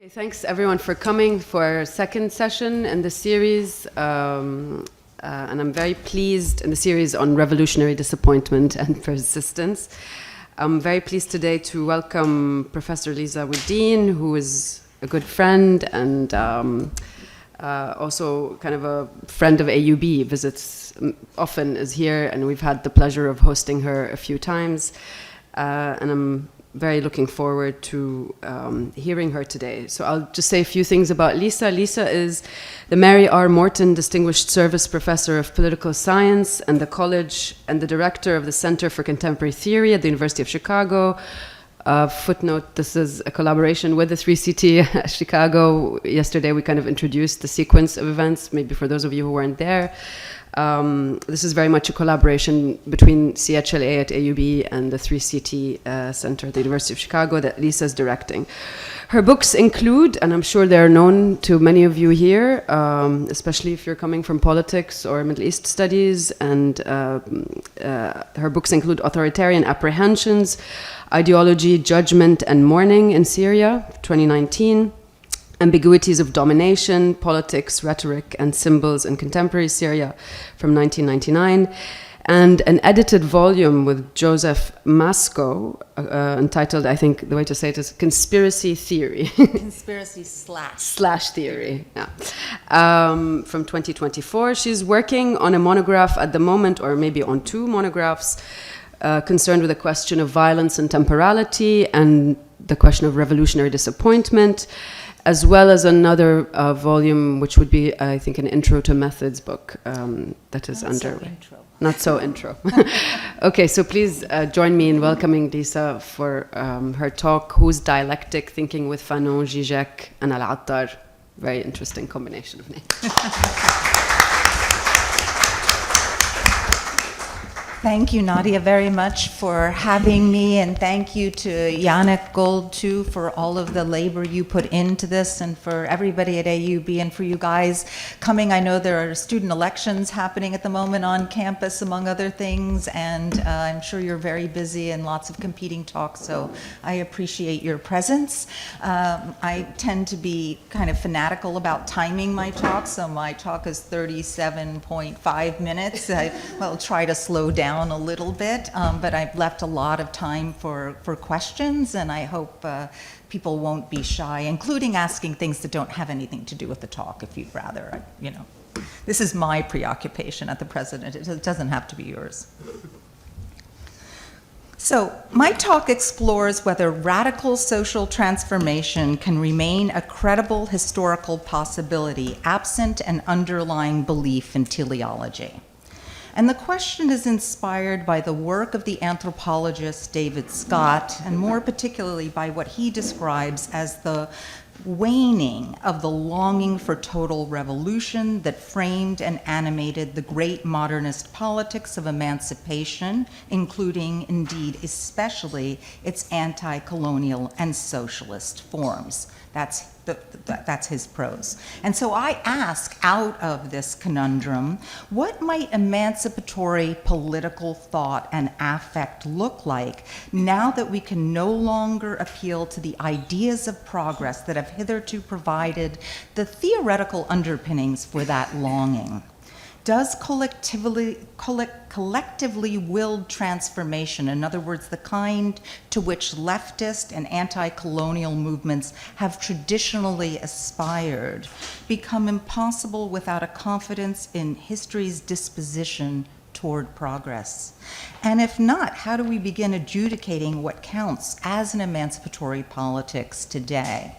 Okay, thanks everyone for coming for our second session in the series. And I'm very pleased in the series on revolutionary disappointment and persistence. I'm very pleased today to welcome Professor Lisa Woodeen, who is a good friend and also kind of a friend of AUB, visits often, is here, and we've had the pleasure of hosting her a few times. And I'm very looking forward to hearing her today. So I'll just say a few things about Lisa. Lisa is the Mary R. Morton Distinguished Service Professor of Political Science and the College and the Director of the Center for Contemporary Theory at the University of Chicago. Footnote, this is a collaboration with the 3CT Chicago. Yesterday we kind of introduced the sequence of events, maybe for those of you who weren't there. This is very much a collaboration between CHLA at AUB and the 3CT Center at the University of Chicago that Lisa's directing. Her books include, and I'm sure they're known to many of you here, especially if you're coming from politics or Middle East studies, and her books include Authoritarian Apprehensions, Ideology, Judgment, and Mourning in Syria, 2019, Ambiguities of Domination, Politics, Rhetoric, and Symbols in Contemporary Syria from 1999, and an edited volume with Joseph Masco entitled, I think the way to say it is Conspiracy Theory. Conspiracy slash theory, yeah. From 2024. She's working on a monograph at the moment, or maybe on two monographs, concerned with the question of violence and temporality and the question of revolutionary disappointment, as well as another volume, which would be, I think, an intro to methods book that is underway. Not so intro. Okay, so please join me in welcoming Lisa for her talk, Who's Dialectic? Thinking with Fanon, Zizek, and Al-Attar. Very interesting combination of names. Thank you, Nadia, very much for having me, and thank you to Yannick Gold, too, for all of the labor you put into this, and for everybody at AUB, and for you guys coming. I know there are student elections happening at the moment on campus, among other things, and I'm sure you're very busy and lots of competing talks, so I appreciate your presence. I tend to be kind of fanatical about timing my talk, so my talk is 37.5 minutes. I'll try to slow down a little bit, but I've left a lot of time for questions, and I hope people won't be shy, including asking things that don't have anything to do with the talk, if you'd rather. You know, this is my preoccupation at the present. It doesn't have to be yours. So, my talk explores whether radical social transformation can remain a credible historical possibility absent an underlying belief in teleology. And the question is inspired by the work of the anthropologist David Scott, and more particularly by what he describes as the waning of the longing for total revolution that framed and animated the great modernist politics of emancipation, including, indeed, especially its anti-colonial and socialist forms. That's his prose. And so I ask, out of this conundrum, what might emancipatory political thought and affect look like now that we can no longer appeal to the ideas of progress that have hitherto provided the theoretical underpinnings for that longing? Does collectively willed transformation, in other words, the kind to which leftist and anti-colonial movements have traditionally aspired, become impossible without a confidence in history's disposition toward progress? And if not, how do we begin adjudicating what counts as an emancipatory politics today?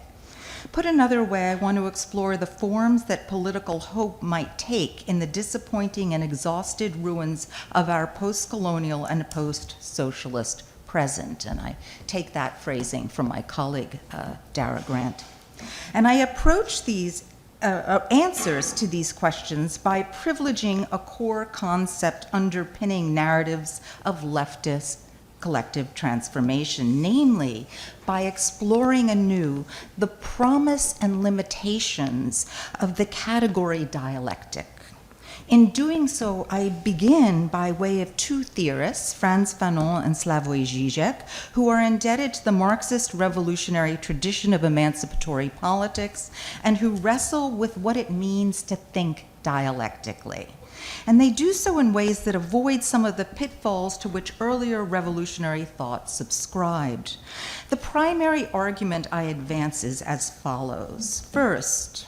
Put another way, I want to explore the forms that political hope might take in the disappointing and exhausted ruins of our post-colonial and post-socialist present. And I take that phrasing from my colleague, Dara Grant. And I approach these answers to these questions by privileging a core concept underpinning narratives of leftist collective transformation, namely by exploring anew the promise and limitations of the category dialectic. In doing so, I begin by way of two theorists, Frantz Fanon and Slavoj Žižek, who are indebted to the Marxist revolutionary tradition of emancipatory politics and who wrestle with what it means to think dialectically. And they do so in ways that avoid some of the pitfalls to which earlier revolutionary thought subscribed. The primary argument I advance is as follows. First,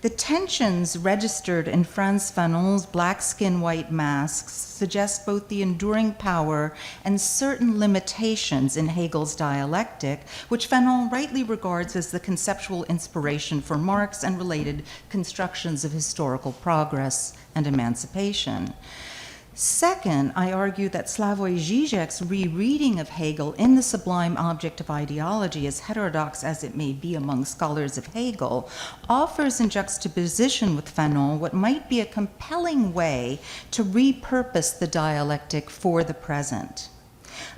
the tensions registered in Frantz Fanon's Black Skin, White Masks suggest both the enduring power and certain limitations in Hegel's dialectic, which Fanon rightly regards as the conceptual inspiration for Marx and related constructions of historical progress and emancipation. Second, I argue that Slavoj Žižek's rereading of Hegel in The Sublime Object of Ideology, as heterodox as it may be among scholars of Hegel, offers in juxtaposition with Fanon what might be a compelling way to repurpose the dialectic for the present.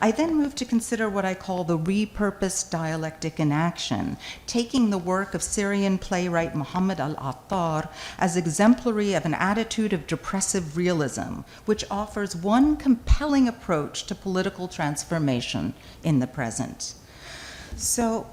I then move to consider what I call the repurposed dialectic in action, taking the work of Syrian playwright Muhammad al-Attar as exemplary of an attitude of depressive realism, which offers one compelling approach to political transformation in the present. So,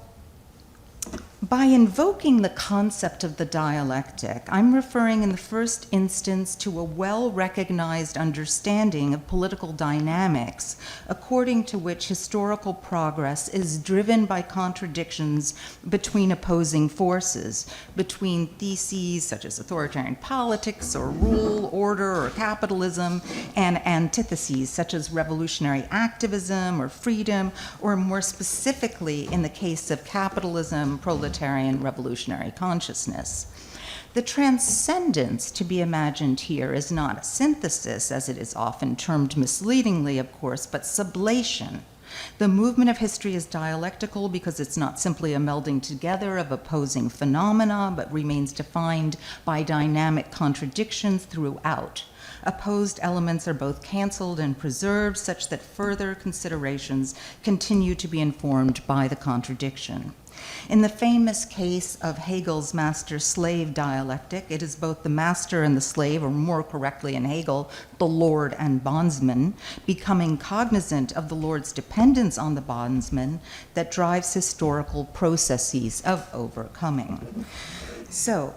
by invoking the concept of the dialectic, I'm referring in the first instance to a well-recognized understanding of political dynamics, according to which historical progress is driven by contradictions between opposing forces, between theses such as authoritarian politics or rule, order, or capitalism, and antitheses such as revolutionary activism or freedom, or more specifically in the case of capitalism, proletarian revolutionary consciousness. The transcendence to be imagined here is not a synthesis, as it is often termed misleadingly, of course, but sublation. The movement of history is dialectical because it's not simply a melding together of opposing phenomena, but remains defined by dynamic contradictions throughout. Opposed elements are both canceled and preserved such that further considerations continue to be informed by the contradiction. In the famous case of Hegel's master-slave dialectic, it is both the master and the slave, or more correctly in Hegel, the lord and bondsman, becoming cognizant of the lord's dependence on the bondsman that drives historical processes of overcoming. So,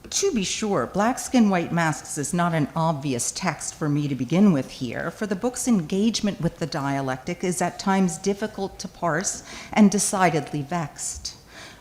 to be sure, Black Skin, White Masks is not an obvious text for me to begin with here, for the book's engagement with the dialectic is at times difficult to parse and decidedly vexed.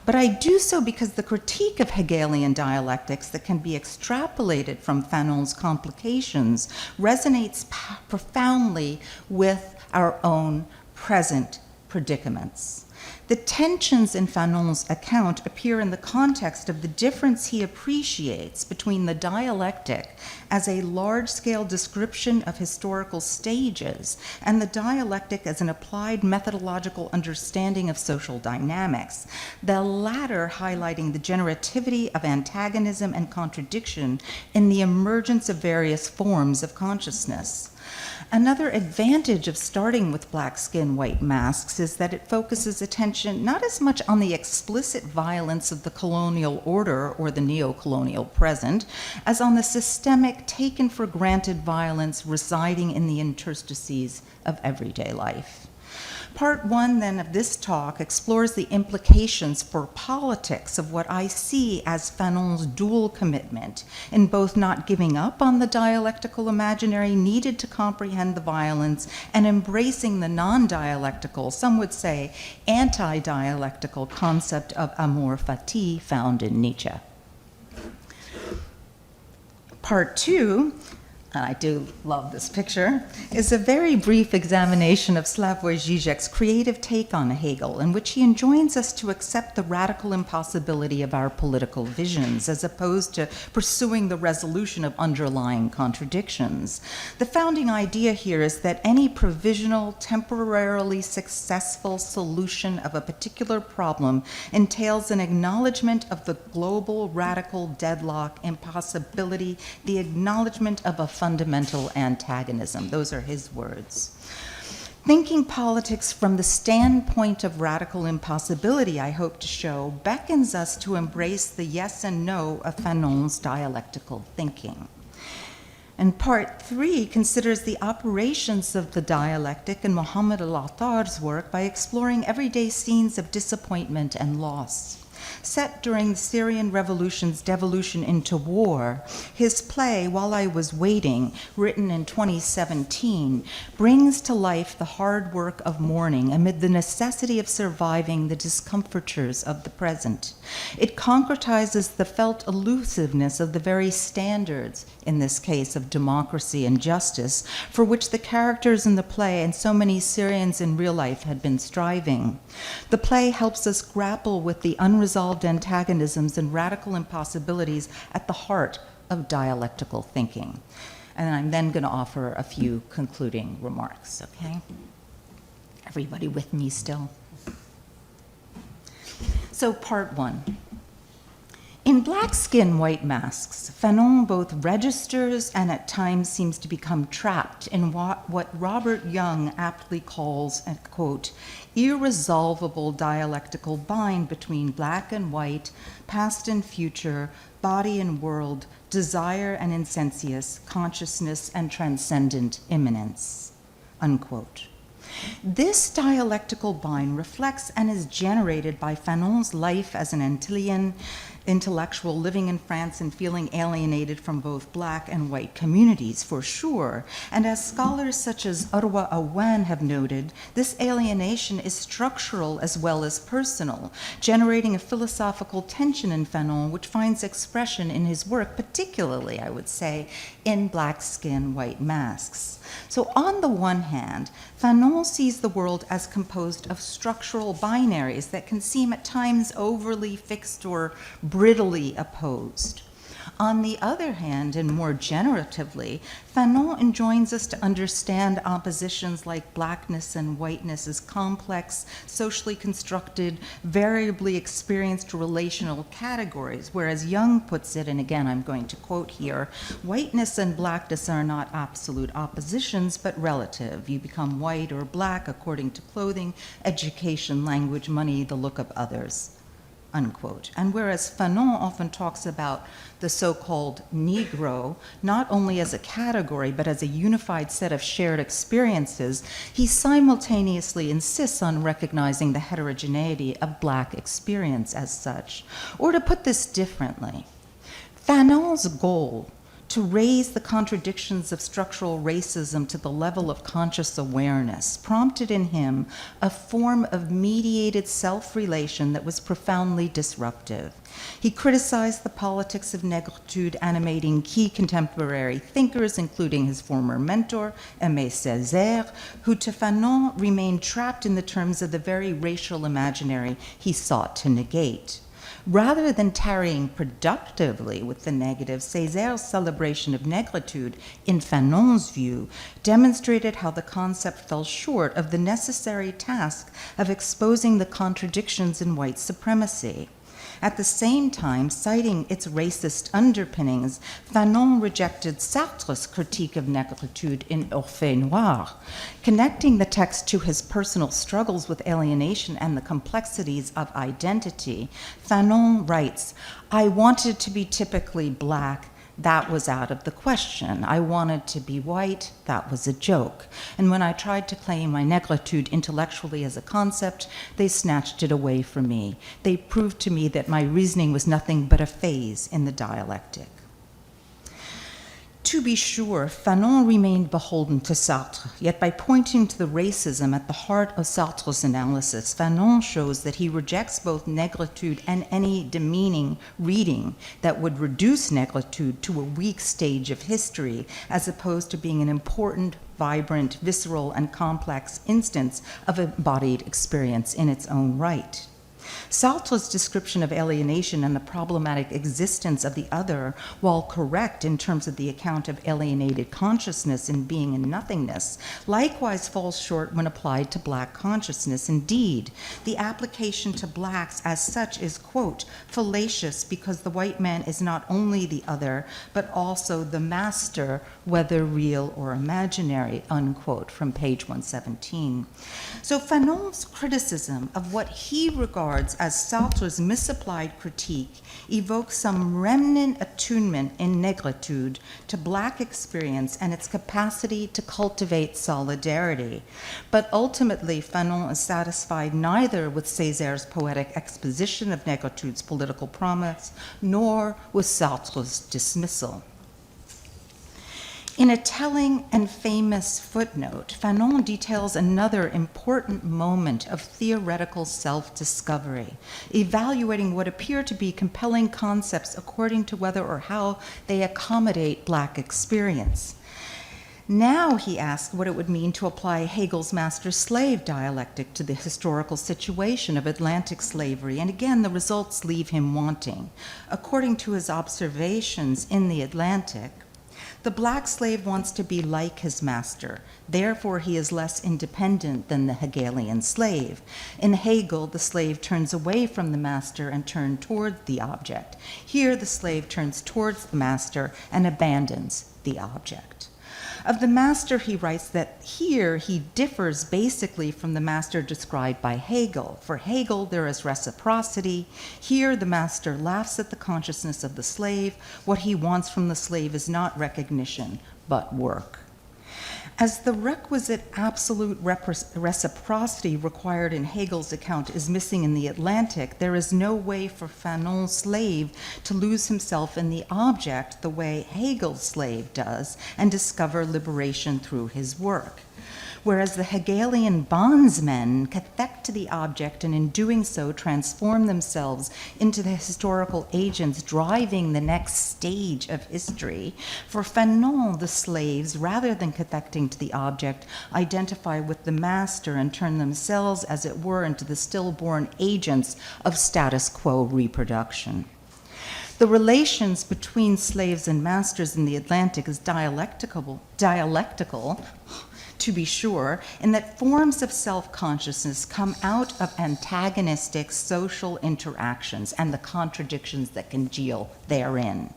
But I do so because the critique of Hegelian dialectics that can be extrapolated from Fanon's complications resonates profoundly with our own present predicaments. The tensions in Fanon's account appear in the context of the difference he appreciates between the dialectic as a large-scale description of historical stages and the dialectic as an applied methodological understanding of social dynamics, the latter highlighting the generativity of antagonism and contradiction in the emergence of various forms of consciousness. Another advantage of starting with Black Skin, White Masks is that it focuses attention not as much on the explicit violence of the colonial order or the neo-colonial present, as on the systemic, taken-for-granted violence residing in the interstices of everyday life. Part one, then, of this talk explores the implications for politics of what I see as Fanon's dual commitment in both not giving up on the dialectical imaginary needed to comprehend the violence and embracing the non-dialectical, some would say anti-dialectical concept of amor fati found in Nietzsche. Part two, and I do love this picture, is a very brief examination of Slavoj Žižek's creative take on Hegel, in which he enjoins us to accept the radical impossibility of our political visions, as opposed to pursuing the resolution of underlying contradictions. The founding idea here is that any provisional, temporarily successful solution of a particular problem entails an acknowledgement of the global radical deadlock, impossibility, the acknowledgement of a fundamental antagonism. Those are his words. Thinking politics from the standpoint of radical impossibility, I hope to show, beckons us to embrace the yes and no of Fanon's dialectical thinking. And part 3 considers the operations of the dialectic in Mohammed al-Attar's work by exploring everyday scenes of disappointment and loss. Set during the Syrian Revolution's devolution into war, his play, While I Was Waiting, written in 2017, brings to life the hard work of mourning amid the necessity of surviving the discomfortures of the present. It concretizes the felt elusiveness of the very standards, in this case of democracy and justice, for which the characters in the play and so many Syrians in real life had been striving. The play helps us grapple with the unresolved antagonisms and radical impossibilities at the heart of dialectical thinking. And I'm then going to offer a few concluding remarks, okay? Everybody with me still? So, part 1. In Black Skin, White Masks, Fanon both registers and at times seems to become trapped in what Robert Young aptly calls a, quote, irresolvable dialectical bind between black and white, past and future, body and world, desire and insentience, consciousness and transcendent immanence, unquote. This dialectical bind reflects and is generated by Fanon's life as an Antillean intellectual living in France and feeling alienated from both black and white communities, for sure. And as scholars such as Arwa Awan have noted, this alienation is structural as well as personal, generating a philosophical tension in Fanon, which finds expression in his work, particularly, I would say, in Black Skin, White Masks. So on the one hand, Fanon sees the world as composed of structural binaries that can seem at times overly fixed or brittly opposed. On the other hand, and more generatively, Fanon enjoins us to understand oppositions like blackness and whiteness as complex, socially constructed, variably experienced relational categories, whereas Young puts it, and again I'm going to quote here, whiteness and blackness are not absolute oppositions, but relative. You become white or black according to clothing, education, language, money, the look of others. Unquote. And whereas Fanon often talks about the so-called Negro, not only as a category, but as a unified set of shared experiences, he simultaneously insists on recognizing the heterogeneity of Black experience as such. Or to put this differently, Fanon's goal to raise the contradictions of structural racism to the level of conscious awareness prompted in him a form of mediated self-relation that was profoundly disruptive. He criticized the politics of negritude animating key contemporary thinkers, including his former mentor, Aimé Césaire, who to Fanon remained trapped in the terms of the very racial imaginary he sought to negate. Rather than tarrying productively with the negative, Césaire's celebration of negritude, in Fanon's view, demonstrated how the concept fell short of the necessary task of exposing the contradictions in white supremacy. At the same time, citing its racist underpinnings, Fanon rejected Sartre's critique of negritude in Orphée Noire. Connecting the text to his personal struggles with alienation and the complexities of identity, Fanon writes, "I wanted to be typically black. That was out of the question. I wanted to be white. That was a joke. And when I tried to claim my negritude intellectually as a concept, they snatched it away from me. They proved to me that my reasoning was nothing but a phase in the dialectic." To be sure, Fanon remained beholden to Sartre, yet by pointing to the racism at the heart of Sartre's analysis, Fanon shows that he rejects both negritude and any demeaning reading that would reduce negritude to a weak stage of history, as opposed to being an important, vibrant, visceral, and complex instance of embodied experience in its own right. Sartre's description of alienation and the problematic existence of the other, while correct in terms of the account of alienated consciousness in being and nothingness, likewise falls short when applied to Black consciousness. Indeed, the application to Blacks as such is, quote, fallacious because the white man is not only the other, but also the master, whether real or imaginary, unquote, from page 117. So Fanon's criticism of what he regards as Sartre's misapplied critique evokes some remnant attunement in negritude to Black experience and its capacity to cultivate solidarity. But ultimately, Fanon is satisfied neither with Césaire's poetic exposition of negritude's political promise, nor with Sartre's dismissal. In a telling and famous footnote, Fanon details another important moment of theoretical self-discovery, evaluating what appear to be compelling concepts according to whether or how they accommodate Black experience. Now he asked what it would mean to apply Hegel's master-slave dialectic to the historical situation of Atlantic slavery, and again, the results leave him wanting. According to his observations in the Atlantic, the Black slave wants to be like his master. Therefore, he is less independent than the Hegelian slave. In Hegel, the slave turns away from the master and turns toward the object. Here, the slave turns towards the master and abandons the object. Of the master, he writes that here he differs basically from the master described by Hegel. For Hegel, there is reciprocity. Here, the master laughs at the consciousness of the slave. What he wants from the slave is not recognition, but work. As the requisite absolute reciprocity required in Hegel's account is missing in the Atlantic, there is no way for Fanon's slave to lose himself in the object the way Hegel's slave does and discover liberation through his work. Whereas the Hegelian bondsmen cathect to the object and in doing so transform themselves into the historical agents driving the next stage of history, for Fanon, the slaves, rather than cathecting to the object, identify with the master and turn themselves, as it were, into the stillborn agents of status quo reproduction. The relations between slaves and masters in the Atlantic is dialectical, to be sure, in that forms of self-consciousness come out of antagonistic social interactions and the contradictions that congeal therein.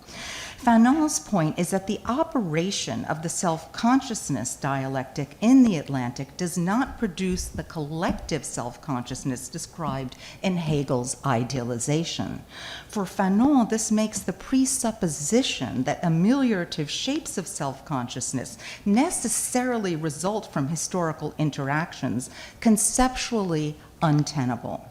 Fanon's point is that the operation of the self-consciousness dialectic in the Atlantic does not produce the collective self-consciousness described in Hegel's idealization. For Fanon, this makes the presupposition that ameliorative shapes of self-consciousness necessarily result from historical interactions conceptually untenable.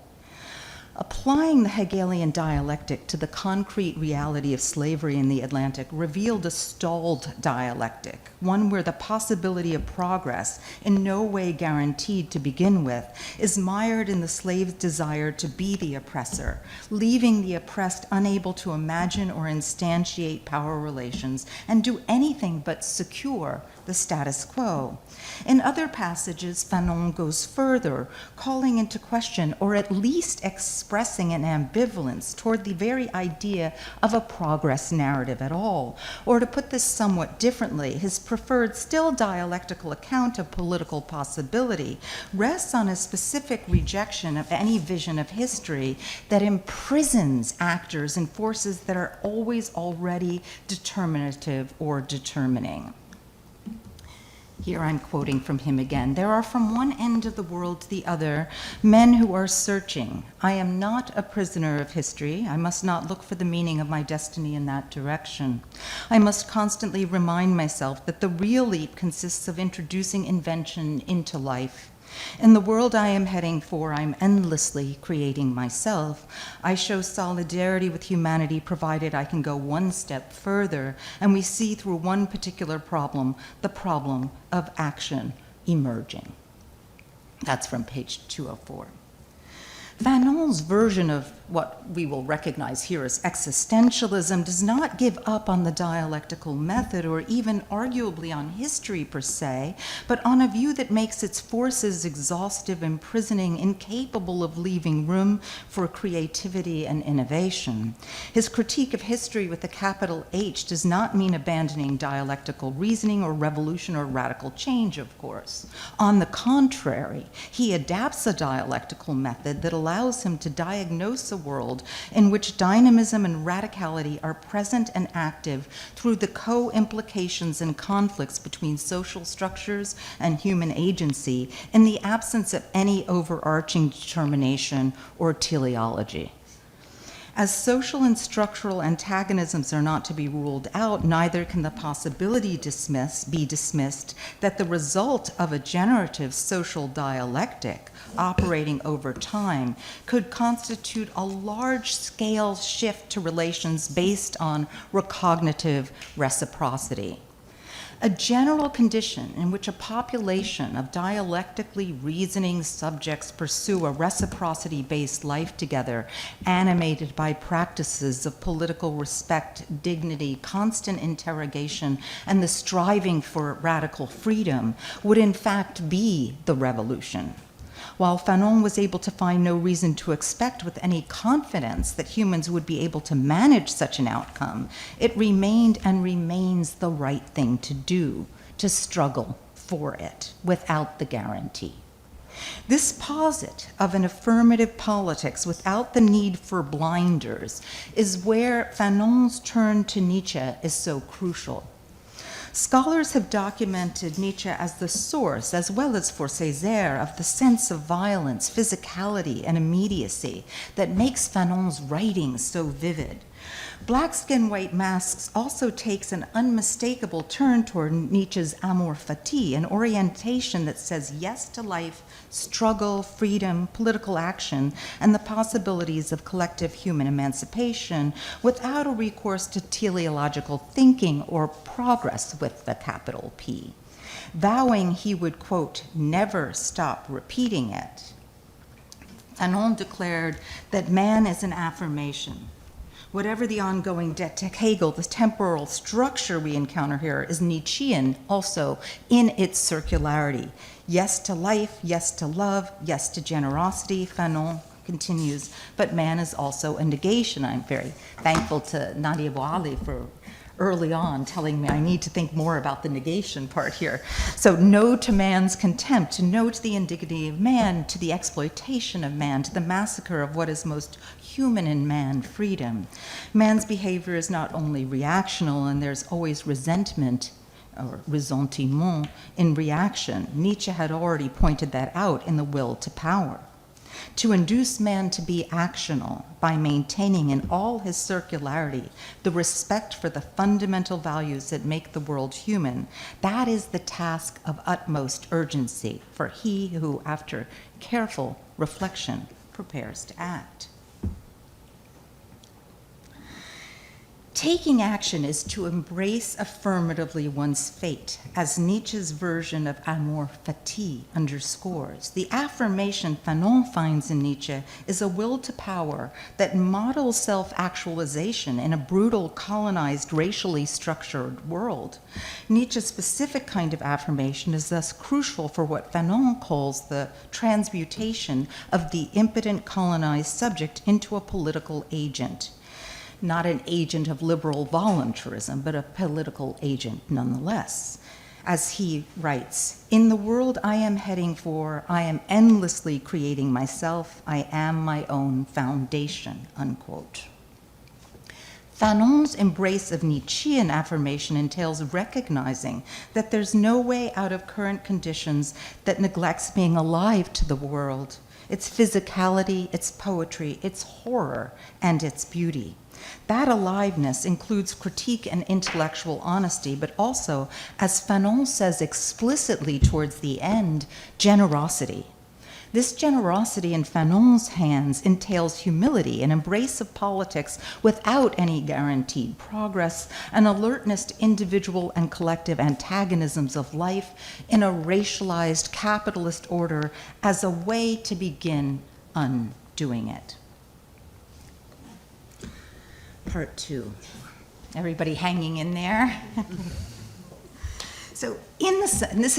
Applying the Hegelian dialectic to the concrete reality of slavery in the Atlantic revealed a stalled dialectic, one where the possibility of progress, in no way guaranteed to begin with, is mired in the slave's desire to be the oppressor, leaving the oppressed unable to imagine or instantiate power relations and do anything but secure the status quo. In other passages, Fanon goes further, calling into question, or at least expressing an ambivalence toward the very idea of a progress narrative at all. Or to put this somewhat differently, his preferred, still dialectical account of political possibility rests on a specific rejection of any vision of history that imprisons actors in forces that are always already determinative or determining. Here I'm quoting from him again. There are from one end of the world to the other men who are searching. I am not a prisoner of history. I must not look for the meaning of my destiny in that direction. I must constantly remind myself that the real leap consists of introducing invention into life. In the world I am heading for, I'm endlessly creating myself. I show solidarity with humanity provided I can go one step further, and we see through one particular problem, the problem of action emerging. That's from page 204. Fanon's version of what we will recognize here as existentialism, does not give up on the dialectical method or even arguably on history per se, but on a view that makes its forces exhaustive, imprisoning, incapable of leaving room for creativity and innovation. His critique of history with a capital H does not mean abandoning dialectical reasoning or revolution or radical change, of course. On the contrary, he adapts a dialectical method that allows him to diagnose a world in which dynamism and radicality are present and active through the co-implications and conflicts between social structures and human agency in the absence of any overarching determination or teleology. As social and structural antagonisms are not to be ruled out, neither can the possibility be dismissed that the result of a generative social dialectic operating over time could constitute a large-scale shift to relations based on recognitive reciprocity. A general condition in which a population of dialectically reasoning subjects pursue a reciprocity-based life together, animated by practices of political respect, dignity, constant interrogation, and the striving for radical freedom, would in fact be the revolution. While Fanon was able to find no reason to expect with any confidence that humans would be able to manage such an outcome, it remained and remains the right thing to do, to struggle for it without the guarantee. This posit of an affirmative politics without the need for blinders is where Fanon's turn to Nietzsche is so crucial. Scholars have documented Nietzsche as the source, as well as for Césaire, of the sense of violence, physicality, and immediacy that makes Fanon's writing so vivid. Black Skin, White Masks also takes an unmistakable turn toward Nietzsche's amour fati, an orientation that says yes to life, struggle, freedom, political action, and the possibilities of collective human emancipation without a recourse to teleological thinking or progress with the capital P. Vowing he would, quote, never stop repeating it, Fanon declared that man is an affirmation. Whatever the ongoing debt to Hegel, the temporal structure we encounter here is Nietzschean also in its circularity. Yes to life, yes to love, yes to generosity, Fanon continues, but man is also a negation. I'm very thankful to Nadia Bouali for early on telling me I need to think more about the negation part here. So no to man's contempt, no to the indignity of man, to the exploitation of man, to the massacre of what is most human in man, freedom. Man's behavior is not only reactional, and there's always resentment or ressentiment in reaction. Nietzsche had already pointed that out in The Will to Power. To induce man to be actional by maintaining in all his circularity the respect for the fundamental values that make the world human, that is the task of utmost urgency for he who, after careful reflection, prepares to act. Taking action is to embrace affirmatively one's fate, as Nietzsche's version of amour fati underscores. The affirmation Fanon finds in Nietzsche is a will to power that models self-actualization in a brutal, colonized, racially structured world. Nietzsche's specific kind of affirmation is thus crucial for what Fanon calls the transmutation of the impotent colonized subject into a political agent. Not an agent of liberal voluntarism, but a political agent nonetheless. As he writes, in the world I am heading for, I am endlessly creating myself. I am my own foundation, unquote. Fanon's embrace of Nietzschean affirmation entails recognizing that there's no way out of current conditions that neglects being alive to the world, its physicality, its poetry, its horror, and its beauty. That aliveness includes critique and intellectual honesty, but also, as Fanon says explicitly towards the end, generosity. This generosity in Fanon's hands entails humility, an embrace of politics without any guaranteed progress, an alertness to individual and collective antagonisms of life in a racialized capitalist order as a way to begin undoing it. part 2. Everybody hanging in there? So, and this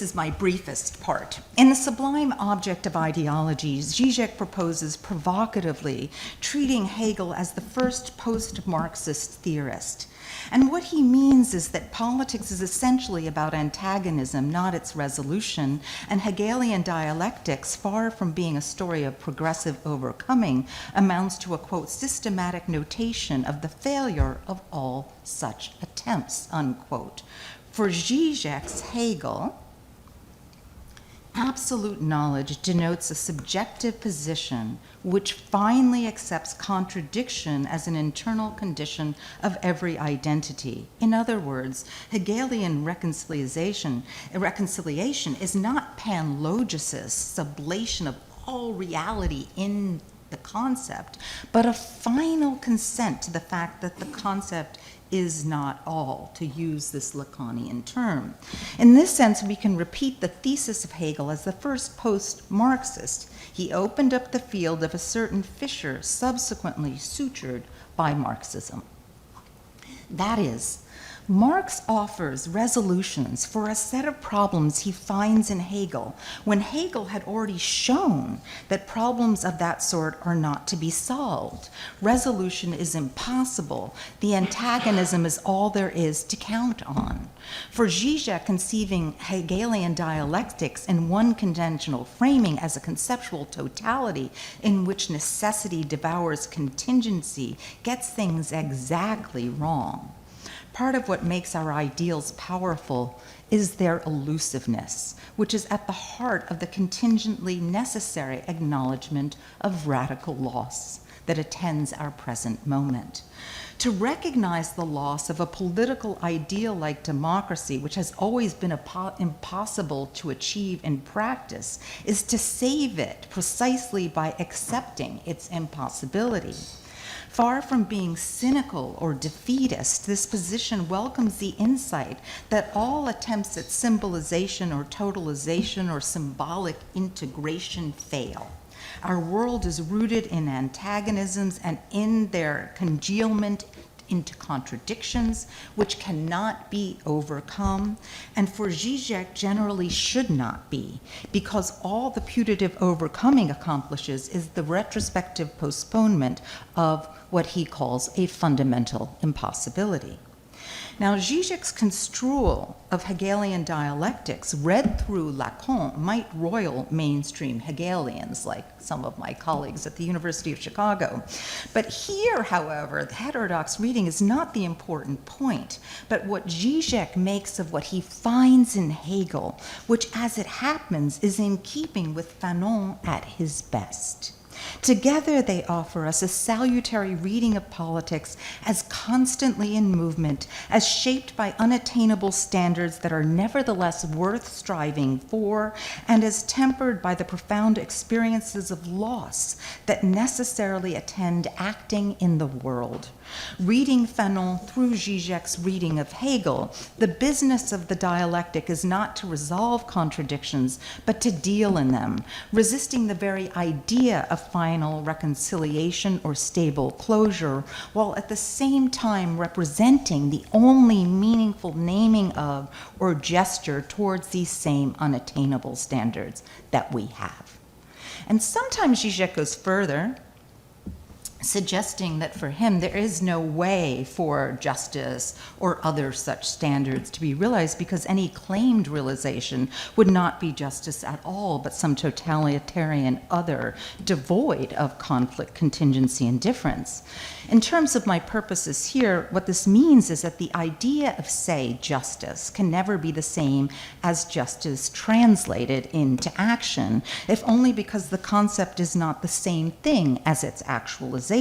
is my briefest part. In The Sublime Object of Ideology, Zizek proposes provocatively treating Hegel as the first post-Marxist theorist. And what he means is that politics is essentially about antagonism, not its resolution, and Hegelian dialectics, far from being a story of progressive overcoming, amounts to a, quote, systematic notation of the failure of all such attempts, unquote. For Zizek's Hegel, absolute knowledge denotes a subjective position which finally accepts contradiction as an internal condition of every identity. In other words, Hegelian reconciliation is not panlogis's sublation of all reality in the concept, but a final consent to the fact that the concept is not all, to use this Lacanian term. In this sense, we can repeat the thesis of Hegel as the first post-Marxist. He opened up the field of a certain fissure subsequently sutured by Marxism. That is, Marx offers resolutions for a set of problems he finds in Hegel when Hegel had already shown that problems of that sort are not to be solved. Resolution is impossible. The antagonism is all there is to count on. For Zizek, conceiving Hegelian dialectics in one conventional framing as a conceptual totality in which necessity devours contingency gets things exactly wrong. Part of what makes our ideals powerful is their elusiveness, which is at the heart of the contingently necessary acknowledgement of radical loss that attends our present moment. To recognize the loss of a political ideal like democracy, which has always been impossible to achieve in practice, is to save it precisely by accepting its impossibility. Far from being cynical or defeatist, this position welcomes the insight that all attempts at symbolization or totalization or symbolic integration fail. Our world is rooted in antagonisms and in their congealment into contradictions which cannot be overcome, and for Zizek generally should not be, because all the putative overcoming accomplishes is the retrospective postponement of what he calls a fundamental impossibility. Now, Zizek's construal of Hegelian dialectics read through Lacan might roil mainstream Hegelians, like some of my colleagues at the University of Chicago. But here, however, the heterodox reading is not the important point, but what Zizek makes of what he finds in Hegel, which, as it happens, is in keeping with Fanon at his best. Together, they offer us a salutary reading of politics as constantly in movement, as shaped by unattainable standards that are nevertheless worth striving for, and as tempered by the profound experiences of loss that necessarily attend acting in the world. Reading Fanon through Zizek's reading of Hegel, the business of the dialectic is not to resolve contradictions, but to deal in them, resisting the very idea of final reconciliation or stable closure, while at the same time representing the only meaningful naming of or gesture towards these same unattainable standards that we have. And sometimes Zizek goes further, suggesting that for him there is no way for justice or other such standards to be realized because any claimed realization would not be justice at all, but some totalitarian other devoid of conflict, contingency, and difference. In terms of my purposes here, what this means is that the idea of, say, justice can never be the same as justice translated into action, if only because the concept is not the same thing as its actualization.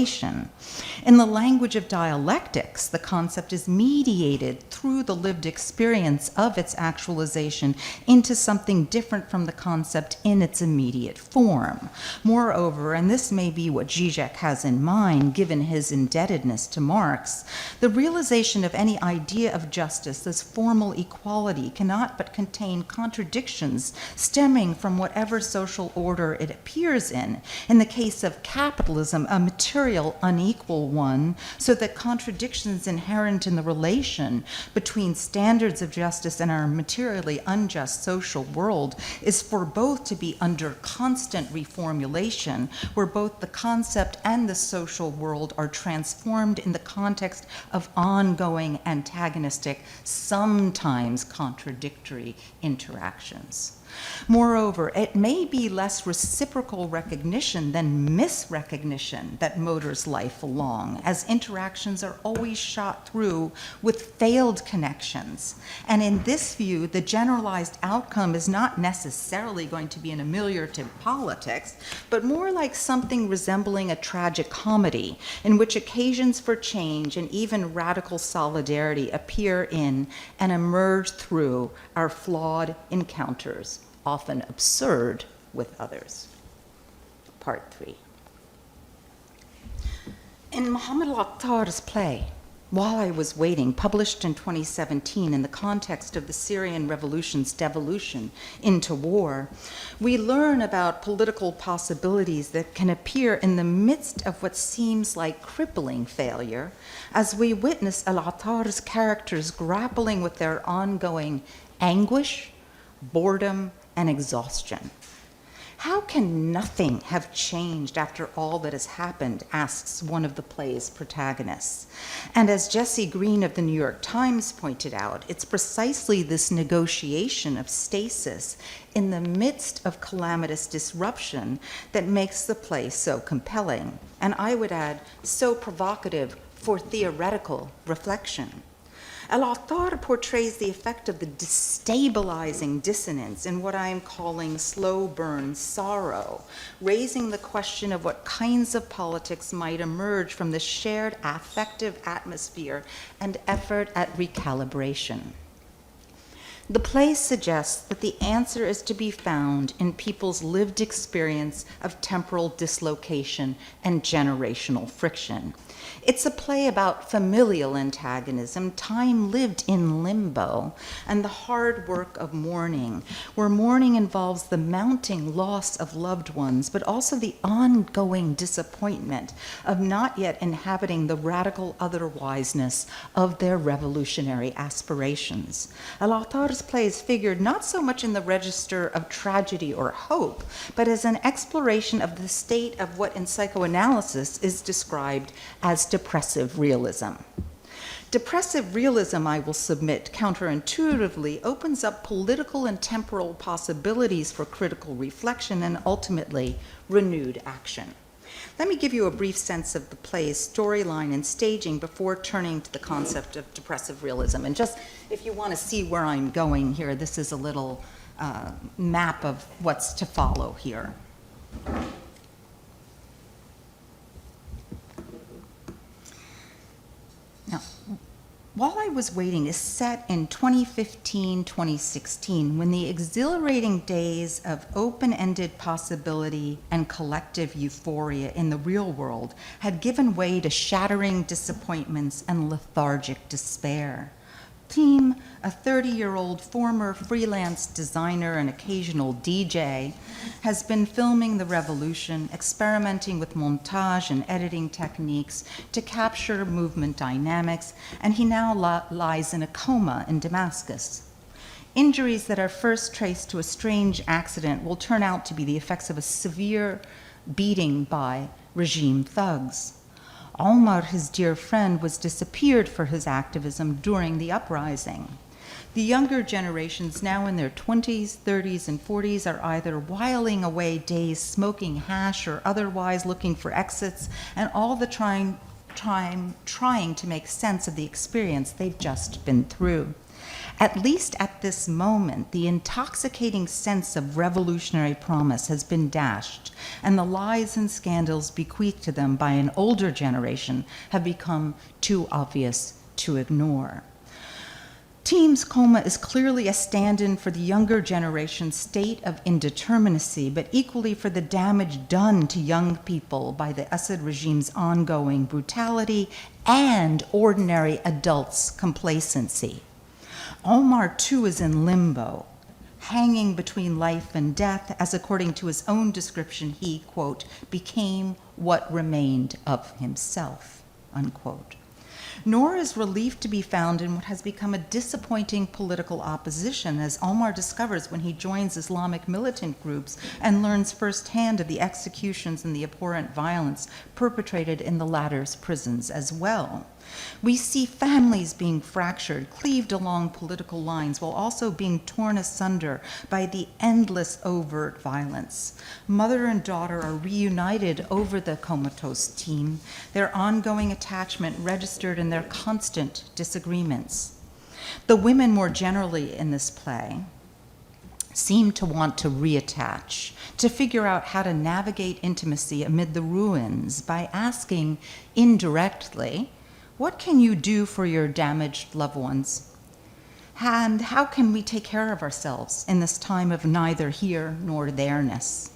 In the language of dialectics, the concept is mediated through the lived experience of its actualization into something different from the concept in its immediate form. Moreover, and this may be what Zizek has in mind, given his indebtedness to Marx, the realization of any idea of justice as formal equality cannot but contain contradictions stemming from whatever social order it appears in. In the case of capitalism, a material material unequal one, so that contradictions inherent in the relation between standards of justice and our materially unjust social world is for both to be under constant reformulation, where both the concept and the social world are transformed in the context of ongoing antagonistic, sometimes contradictory interactions. Moreover, it may be less reciprocal recognition than misrecognition that motors life along, as interactions are always shot through with failed connections. And in this view, the generalized outcome is not necessarily going to be an ameliorative politics, but more like something resembling a tragic comedy, in which occasions for change and even radical solidarity appear in and emerge through our flawed encounters, often absurd, with others. Part 3. In Mohamed al-Akhtar's play, While I Was Waiting, published in 2017 in the context of the Syrian revolution's devolution into war, we learn about political possibilities that can appear in the midst of what seems like crippling failure, as we witness al-Akhtar's characters grappling with their ongoing anguish, boredom, and exhaustion. How can nothing have changed after all that has happened, asks one of the play's protagonists. And as Jesse Green of the New York Times pointed out, it's precisely this negotiation of stasis in the midst of calamitous disruption that makes the play so compelling, and I would add, so provocative for theoretical reflection. Al-Akhtar portrays the effect of the destabilizing dissonance in what I am calling slow burn sorrow, raising the question of what kinds of politics might emerge from the shared affective atmosphere and effort at recalibration. The play suggests that the answer is to be found in people's lived experience of temporal dislocation and generational friction. It's a play about familial antagonism, time lived in limbo, and the hard work of mourning, where mourning involves the mounting loss of loved ones, but also the ongoing disappointment of not yet inhabiting the radical otherwiseness of their revolutionary aspirations. Al-Akhtar's play is figured not so much in the register of tragedy or hope, but as an exploration of the state of what in psychoanalysis is described as depressive realism. Depressive realism, I will submit, counterintuitively opens up political and temporal possibilities for critical reflection and ultimately renewed action. Let me give you a brief sense of the play's storyline and staging before turning to the concept of depressive realism. And just if you want to see where I'm going here, this is a little map of what's to follow here. Now, While I Was Waiting is set in 2015-2016, when the exhilarating days of open-ended possibility and collective euphoria in the real world had given way to shattering disappointments and lethargic despair. Team, a 30-year-old former freelance designer and occasional DJ, has been filming the revolution, experimenting with montage and editing techniques to capture movement dynamics, and he now lies in a coma in Damascus. Injuries that are first traced to a strange accident will turn out to be the effects of a severe beating by regime thugs. Omar, his dear friend, was disappeared for his activism during the uprising. The younger generations, now in their 20s, 30s, and 40s, are either whiling away days smoking hash or otherwise looking for exits, and all the trying to make sense of the experience they've just been through. At least at this moment, the intoxicating sense of revolutionary promise has been dashed, and the lies and scandals bequeathed to them by an older generation have become too obvious to ignore. Team's coma is clearly a stand-in for the younger generation's state of indeterminacy, but equally for the damage done to young people by the Assad regime's ongoing brutality and ordinary adults' complacency. Omar, too, is in limbo, hanging between life and death, as according to his own description, he, quote, became what remained of himself, unquote. Nor is relief to be found in what has become a disappointing political opposition, as Omar discovers when he joins Islamic militant groups and learns firsthand of the executions and the abhorrent violence perpetrated in the latter's prisons as well. We see families being fractured, cleaved along political lines, while also being torn asunder by the endless overt violence. Mother and daughter are reunited over the comatose team, their ongoing attachment registered in their constant disagreements. The women more generally in this play seem to want to reattach, to figure out how to navigate intimacy amid the ruins by asking indirectly, what can you do for your damaged loved ones? And how can we take care of ourselves in this time of neither here nor there-ness?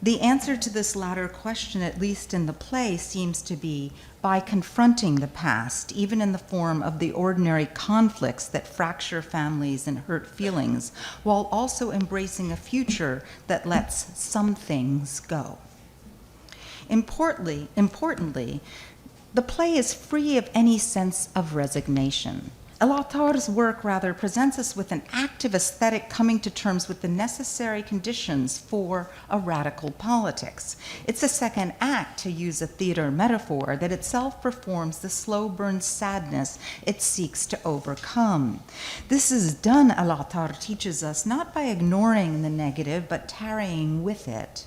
The answer to this latter question, at least in the play, seems to be by confronting the past, even in the form of the ordinary conflicts that fracture families and hurt feelings, while also embracing a future that lets some things go. Importantly, the play is free of any sense of resignation. El-Attar's work rather presents us with an active aesthetic coming to terms with the necessary conditions for a radical politics. It's a second act, to use a theater metaphor, that itself performs the slow burn sadness it seeks to overcome. This is done, El-Attar teaches us, not by ignoring the negative, but tarrying with it.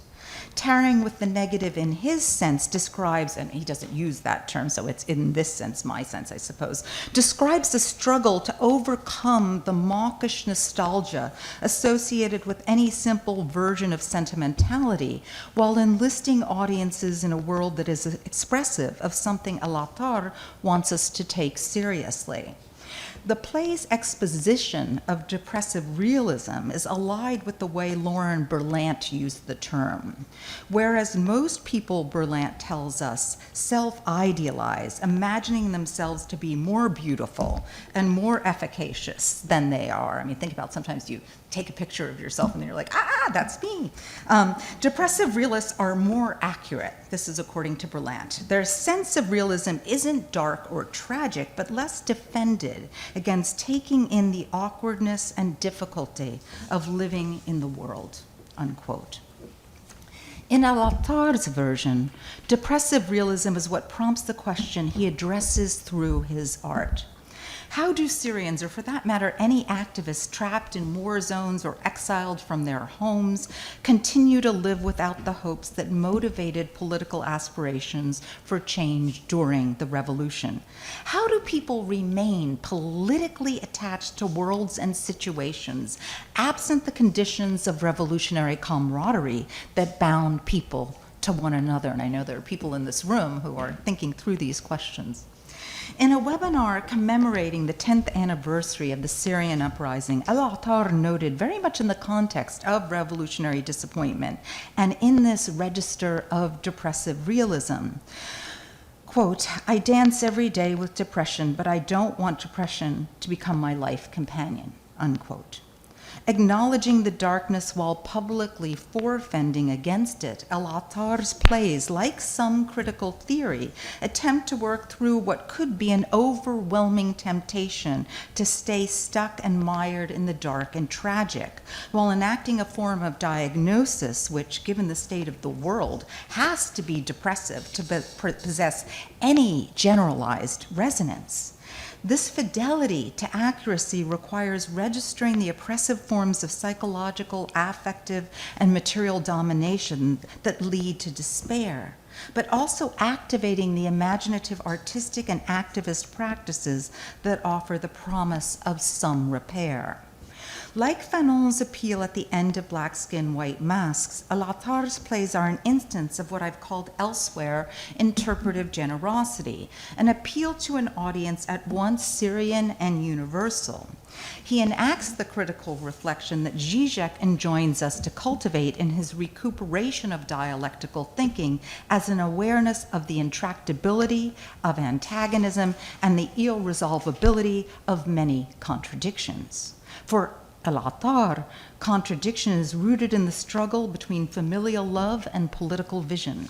Tarrying with the negative in his sense describes, and he doesn't use that term, so it's in this sense, my sense, I suppose, describes the struggle to overcome the mawkish nostalgia associated with any simple version of sentimentality, while enlisting audiences in a world that is expressive of something El-Attar wants us to take seriously. The play's exposition of depressive realism is allied with the way Lauren Berlant used the term. Whereas most people, Berlant tells us, self-idealize, imagining themselves to be more beautiful and more efficacious than they are. I mean, think about sometimes you take a picture of yourself and then you're like, that's me. Depressive realists are more accurate. This is according to Berlant. Their sense of realism isn't dark or tragic, but less defended against taking in the awkwardness and difficulty of living in the world, unquote. In El-Attar's version, depressive realism is what prompts the question he addresses through his art. How do Syrians, or for that matter, any activists trapped in war zones or exiled from their homes, continue to live without the hopes that motivated political aspirations for change during the revolution? How do people remain politically attached to worlds and situations, absent the conditions of revolutionary camaraderie that bound people to one another? And I know there are people in this room who are thinking through these questions. In a webinar commemorating the 10th anniversary of the Syrian uprising, El-Attar noted, very much in the context of revolutionary disappointment and in this register of depressive realism, quote, I dance every day with depression, but I don't want depression to become my life companion, unquote. Acknowledging the darkness while publicly forefending against it, El-Attar's plays, like some critical theory, attempt to work through what could be an overwhelming temptation to stay stuck and mired in the dark and tragic, while enacting a form of diagnosis which, given the state of the world, has to be depressive to possess any generalized resonance. This fidelity to accuracy requires registering the oppressive forms of psychological, affective, and material domination that lead to despair, but also activating the imaginative, artistic, and activist practices that offer the promise of some repair. Like Fanon's appeal at the end of Black Skin, White Masks, El-Attar's plays are an instance of what I've called elsewhere interpretive generosity, an appeal to an audience at once Syrian and universal. He enacts the critical reflection that Zizek enjoins us to cultivate in his recuperation of dialectical thinking as an awareness of the intractability of antagonism and the irresolvability of many contradictions. For al-Attar, contradiction is rooted in the struggle between familial love and political vision,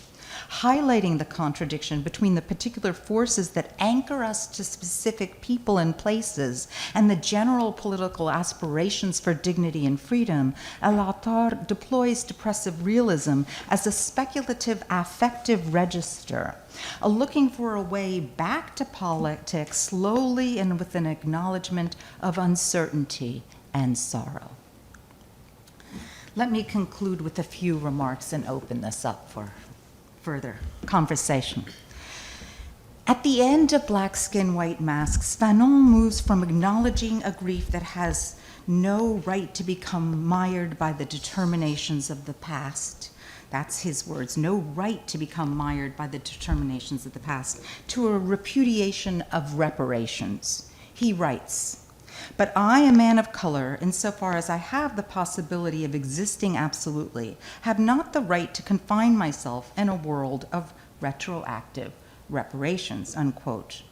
highlighting the contradiction between the particular forces that anchor us to specific people and places and the general political aspirations for dignity and freedom. Al-Attar deploys depressive realism as a speculative affective register, a looking for a way back to politics slowly and with an acknowledgement of uncertainty and sorrow. Let me conclude with a few remarks and open this up for further conversation. At the end of Black Skin, White Masks, Fanon moves from acknowledging a grief that has no right to become mired by the determinations of the past. That's his words, no right to become mired by the determinations of the past, to a repudiation of reparations. He writes, "But I, a man of color, insofar as I have the possibility of existing absolutely, have not the right to confine myself in a world of retroactive reparations," unquote.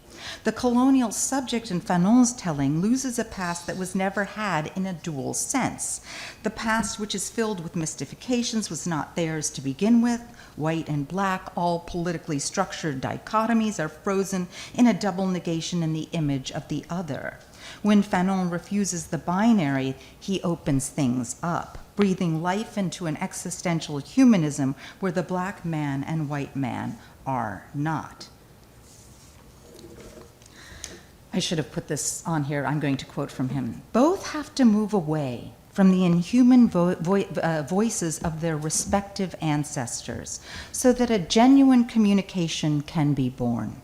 The colonial subject in Fanon's telling loses a past that was never had in a dual sense. The past, which is filled with mystifications, was not theirs to begin with. White and black, all politically structured dichotomies, are frozen in a double negation in the image of the other. When Fanon refuses the binary, he opens things up, breathing life into an existential humanism where the black man and white man are not. I should have put this on here. I'm going to quote from him. "Both have to move away from the inhuman voices of their respective ancestors so that a genuine communication can be born.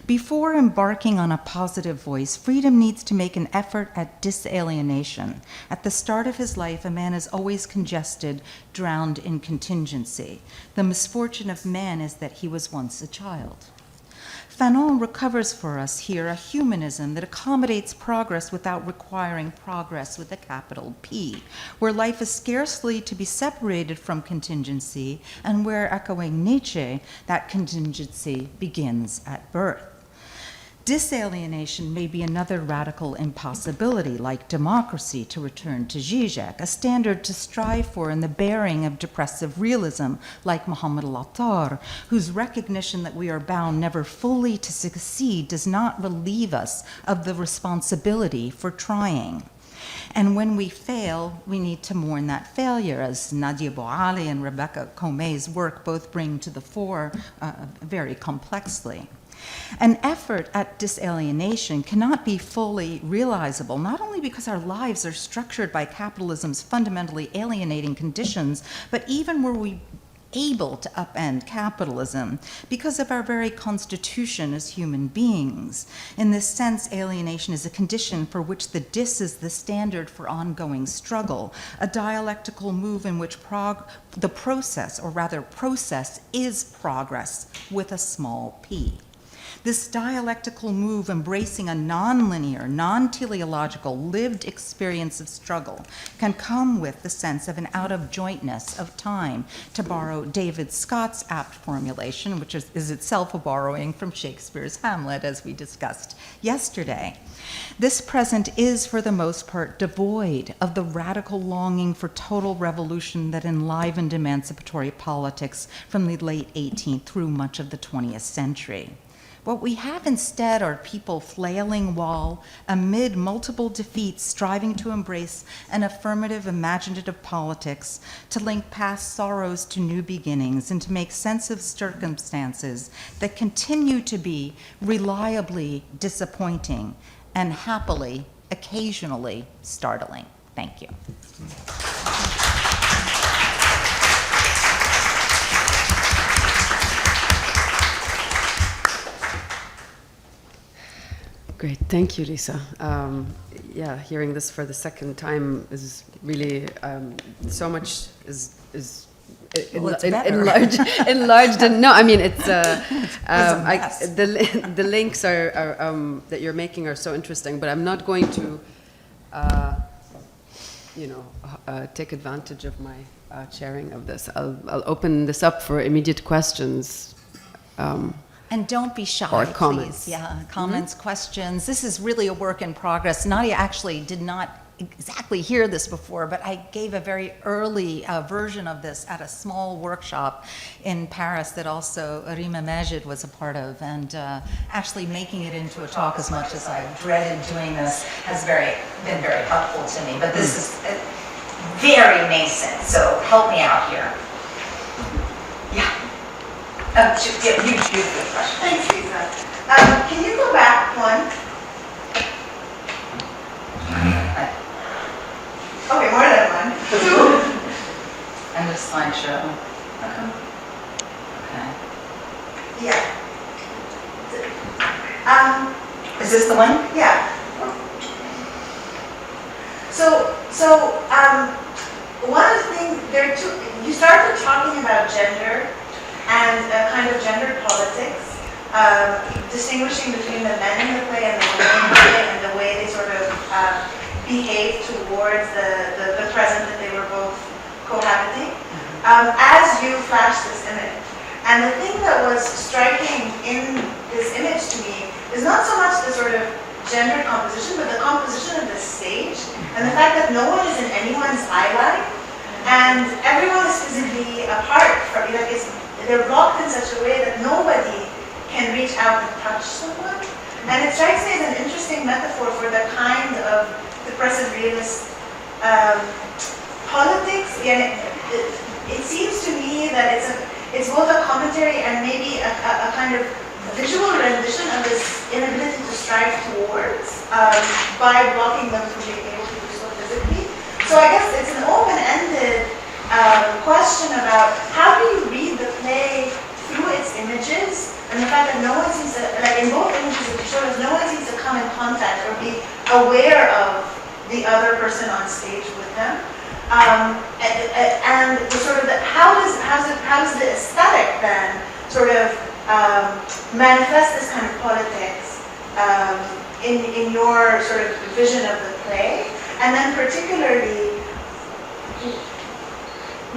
Before embarking on a positive voice, freedom needs to make an effort at disalienation. At the start of his life, a man is always congested, drowned in contingency. The misfortune of man is that he was once a child." Fanon recovers for us here a humanism that accommodates progress without requiring progress with a capital P, where life is scarcely to be separated from contingency, and where, echoing Nietzsche, that contingency begins at birth. Disalienation may be another radical impossibility, like democracy, to return to Zizek, a standard to strive for in the bearing of depressive realism, like Muhammad al-Attar, whose recognition that we are bound never fully to succeed does not relieve us of the responsibility for trying. And when we fail, we need to mourn that failure, as Nadia Bouali and Rebecca Comey's work both bring to the fore very complexly. An effort at disalienation cannot be fully realizable, not only because our lives are structured by capitalism's fundamentally alienating conditions, but even were we able to upend capitalism, because of our very constitution as human beings. In this sense, alienation is a condition for which the dis is the standard for ongoing struggle, a dialectical move in which the process, or rather process, is progress with a small p. This dialectical move, embracing a nonlinear, non-teleological, lived experience of struggle, can come with the sense of an out-of-jointness of time, to borrow David Scott's apt formulation, which is itself a borrowing from Shakespeare's Hamlet, as we discussed yesterday. This present is, for the most part, devoid of the radical longing for total revolution that enlivened emancipatory politics from the late 18th through much of the 20th century. What we have instead are people flailing while, amid multiple defeats, striving to embrace an affirmative, imaginative politics, to link past sorrows to new beginnings, and to make sense of circumstances that continue to be reliably disappointing and happily, occasionally startling. Thank you. Great, thank you, Lisa. Yeah, hearing this for the second time is really so much is enlarged. And no, I mean it's the links are that you're making are so interesting. But I'm not going to, take advantage of my sharing of this. I'll open this up for immediate questions. And don't be shy, or comments. Please. Yeah, comments, questions. This is really a work in progress. Nadia actually did not exactly hear this before, but I gave a very early version of this at a small workshop in Paris that also Rima Majid was a part of, and actually making it into a talk, as much as I dreaded doing this, has been very helpful to me. But this is very nascent, so help me out here. Yeah. You choose the question. Thanks, Lisa. Can you go back one? Okay, more than one. Two. And the slideshow. Okay. Yeah. Is this the one? Yeah. One of the things, there are two, you started talking about gender and kind of gender politics, distinguishing between the men in the play and the women in the play, and the way they sort of behave towards the present that they were both cohabiting, as you flashed this image. And the thing that was striking in this image to me is not so much the sort of gender composition, but the composition of the stage, and the fact that no one is in anyone's eye line, and everyone is physically apart from, like, they're blocked in such a way that nobody can reach out and touch someone. And it strikes me as an interesting metaphor for the kind of depressive realist politics. Again, it seems to me that it's both a commentary and maybe a kind of visual rendition of this inability to strive towards by blocking them from being able to do so physically. So I guess it's an open-ended question about how do you read the play through its images, and the fact that no one seems to, like in both images that you showed us, no one seems to come in contact or be aware of the other person on stage with them. And the sort of how does the aesthetic then sort of manifest this kind of politics in your sort of vision of the play, and then particularly,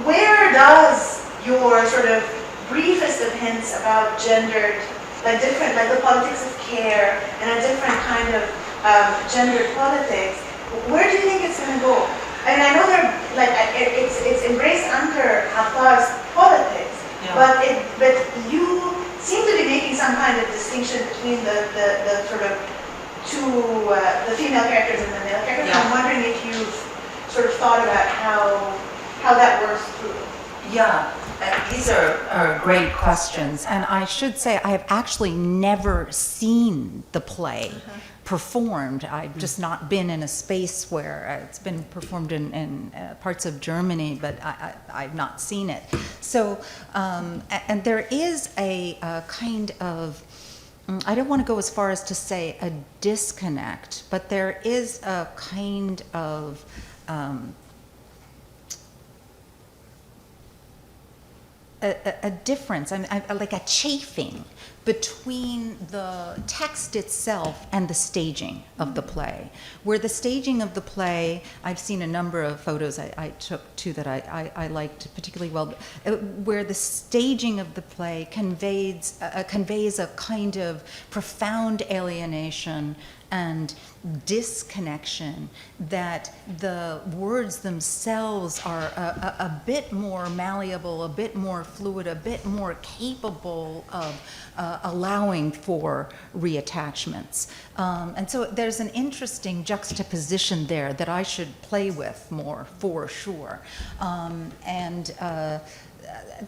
where does your sort of briefest of hints about gendered, like the politics of care and a different kind of gendered politics, where do you think it's going to go? I mean, I know it's embraced under Haftar's politics, Yeah. but you seem to be making some kind of distinction between the sort of two, the female characters and the male characters. Yeah. I'm wondering if you've sort of thought about how that works through. Yeah, these are great questions. And I should say, I have actually never seen the play performed. I've just not been in a space where it's been performed in parts of Germany, but I've not seen it. So, and there is a kind of, I don't want to go as far as to say a disconnect, but there is a kind of a difference, like a chafing between the text itself and the staging of the play. Where the staging of the play, I've seen a number of photos I took too that I liked particularly well, where the staging of the play conveys a kind of profound alienation and disconnection, that the words themselves are a bit more malleable, a bit more fluid, a bit more capable of allowing for reattachments. And so there's an interesting juxtaposition there that I should play with more, for sure.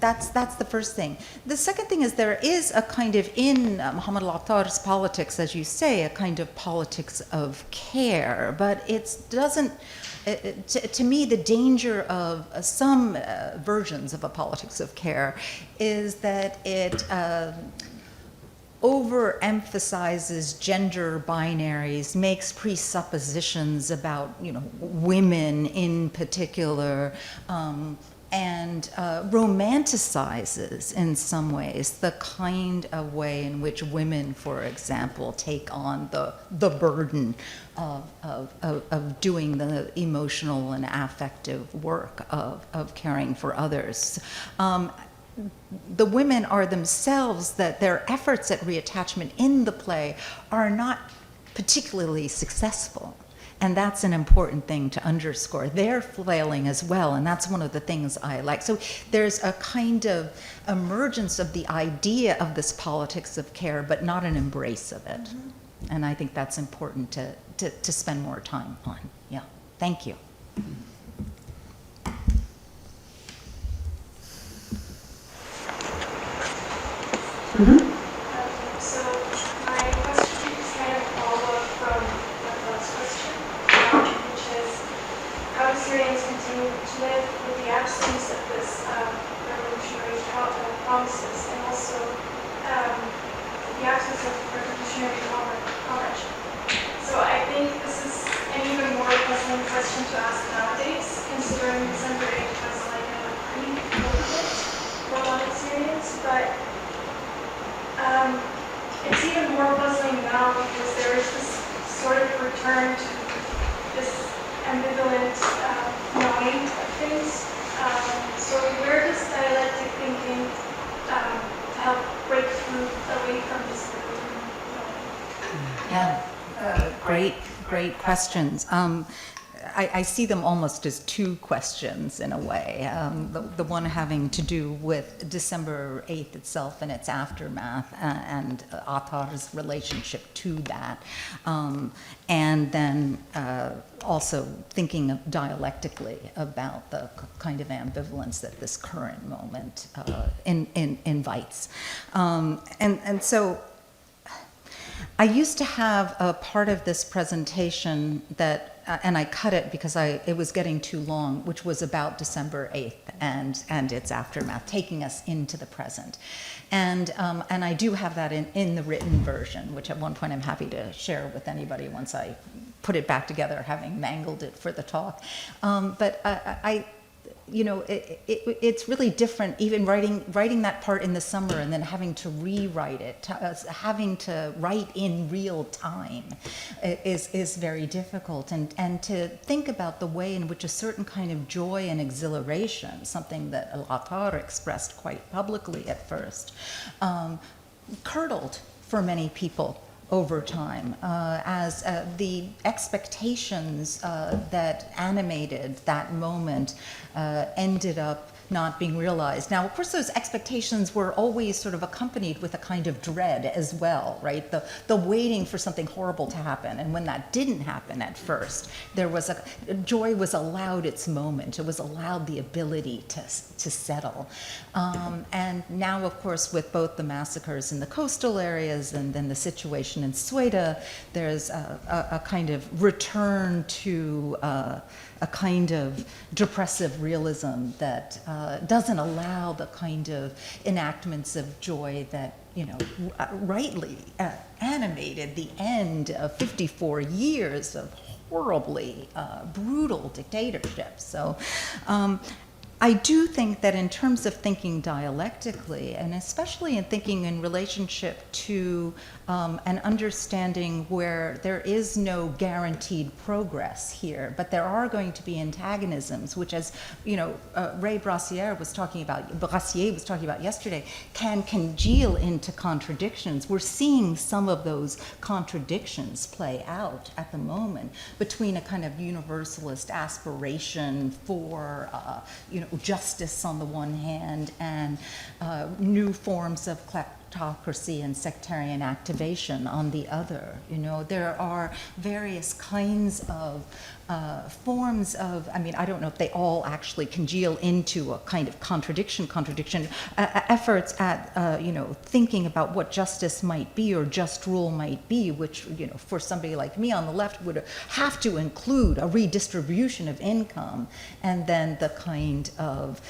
That's the first thing. The second thing is there is a kind of, in Muhammad al-Attar's politics, as you say, a kind of politics of care, but it doesn't, to me, the danger of some versions of a politics of care is that it overemphasizes gender binaries, makes presuppositions about, women in particular, and romanticizes in some ways the kind of way in which women, for example, take on the burden of doing the emotional and affective work of caring for others. The women are themselves, that their efforts at reattachment in the play are not particularly successful. And that's an important thing to underscore. They're flailing as well, and that's one of the things I like. So there's a kind of emergence of the idea of this politics of care, but not an embrace of it. And I think that's important to spend more time on. Yeah, thank you. So my question is kind of follow-up from the last question, which is how do Syrians continue to live with the absence of this revolutionary promises and also the absence of revolutionary knowledge? So I think this is an even more puzzling question to ask nowadays, considering December 8th was like a pre-COVID for a lot of Syrians, but it's even more puzzling now because there is this sort of return to this ambivalent knowing of things. So where does dialectic thinking help break through away from this knowing? Yeah, great questions. I see them almost as two questions in a way. The one having to do with December 8th itself and its aftermath and Attar's relationship to that. And then also thinking of dialectically about the kind of ambivalence that this current moment invites. And so I used to have a part of this presentation that, and I cut it because it was getting too long, which was about December 8th and its aftermath, taking us into the present. And I do have that in the written version, which at one point I'm happy to share with anybody once I put it back together, having mangled it for the talk. But it's really different, even writing that part in the summer and then having to rewrite it, having to write in real time is very difficult. And to think about the way in which a certain kind of joy and exhilaration, something that Attar expressed quite publicly at first, curdled for many people over time, as the expectations that animated that moment ended up not being realized. Now, of course, those expectations were always sort of accompanied with a kind of dread as well, right? The waiting for something horrible to happen. And when that didn't happen at first, there was joy was allowed its moment. It was allowed the ability to settle. And now, of course, with both the massacres in the coastal areas and then the situation in Ceuta, there's a kind of return to a kind of depressive realism that doesn't allow the kind of enactments of joy that, rightly animated the end of 54 years of horribly brutal dictatorship. So I do think that in terms of thinking dialectically, and especially in thinking in relationship to an understanding where there is no guaranteed progress here, but there are going to be antagonisms, which, as Ray Brassier was talking about yesterday, can congeal into contradictions. We're seeing some of those contradictions play out at the moment between a kind of universalist aspiration for, justice on the one hand and new forms of kleptocracy and sectarian activation on the other. There are various kinds of forms of, I don't know if they all actually congeal into a kind of contradiction, efforts at, thinking about what justice might be or just rule might be, which, for somebody like me on the left would have to include a redistribution of income and then the kind of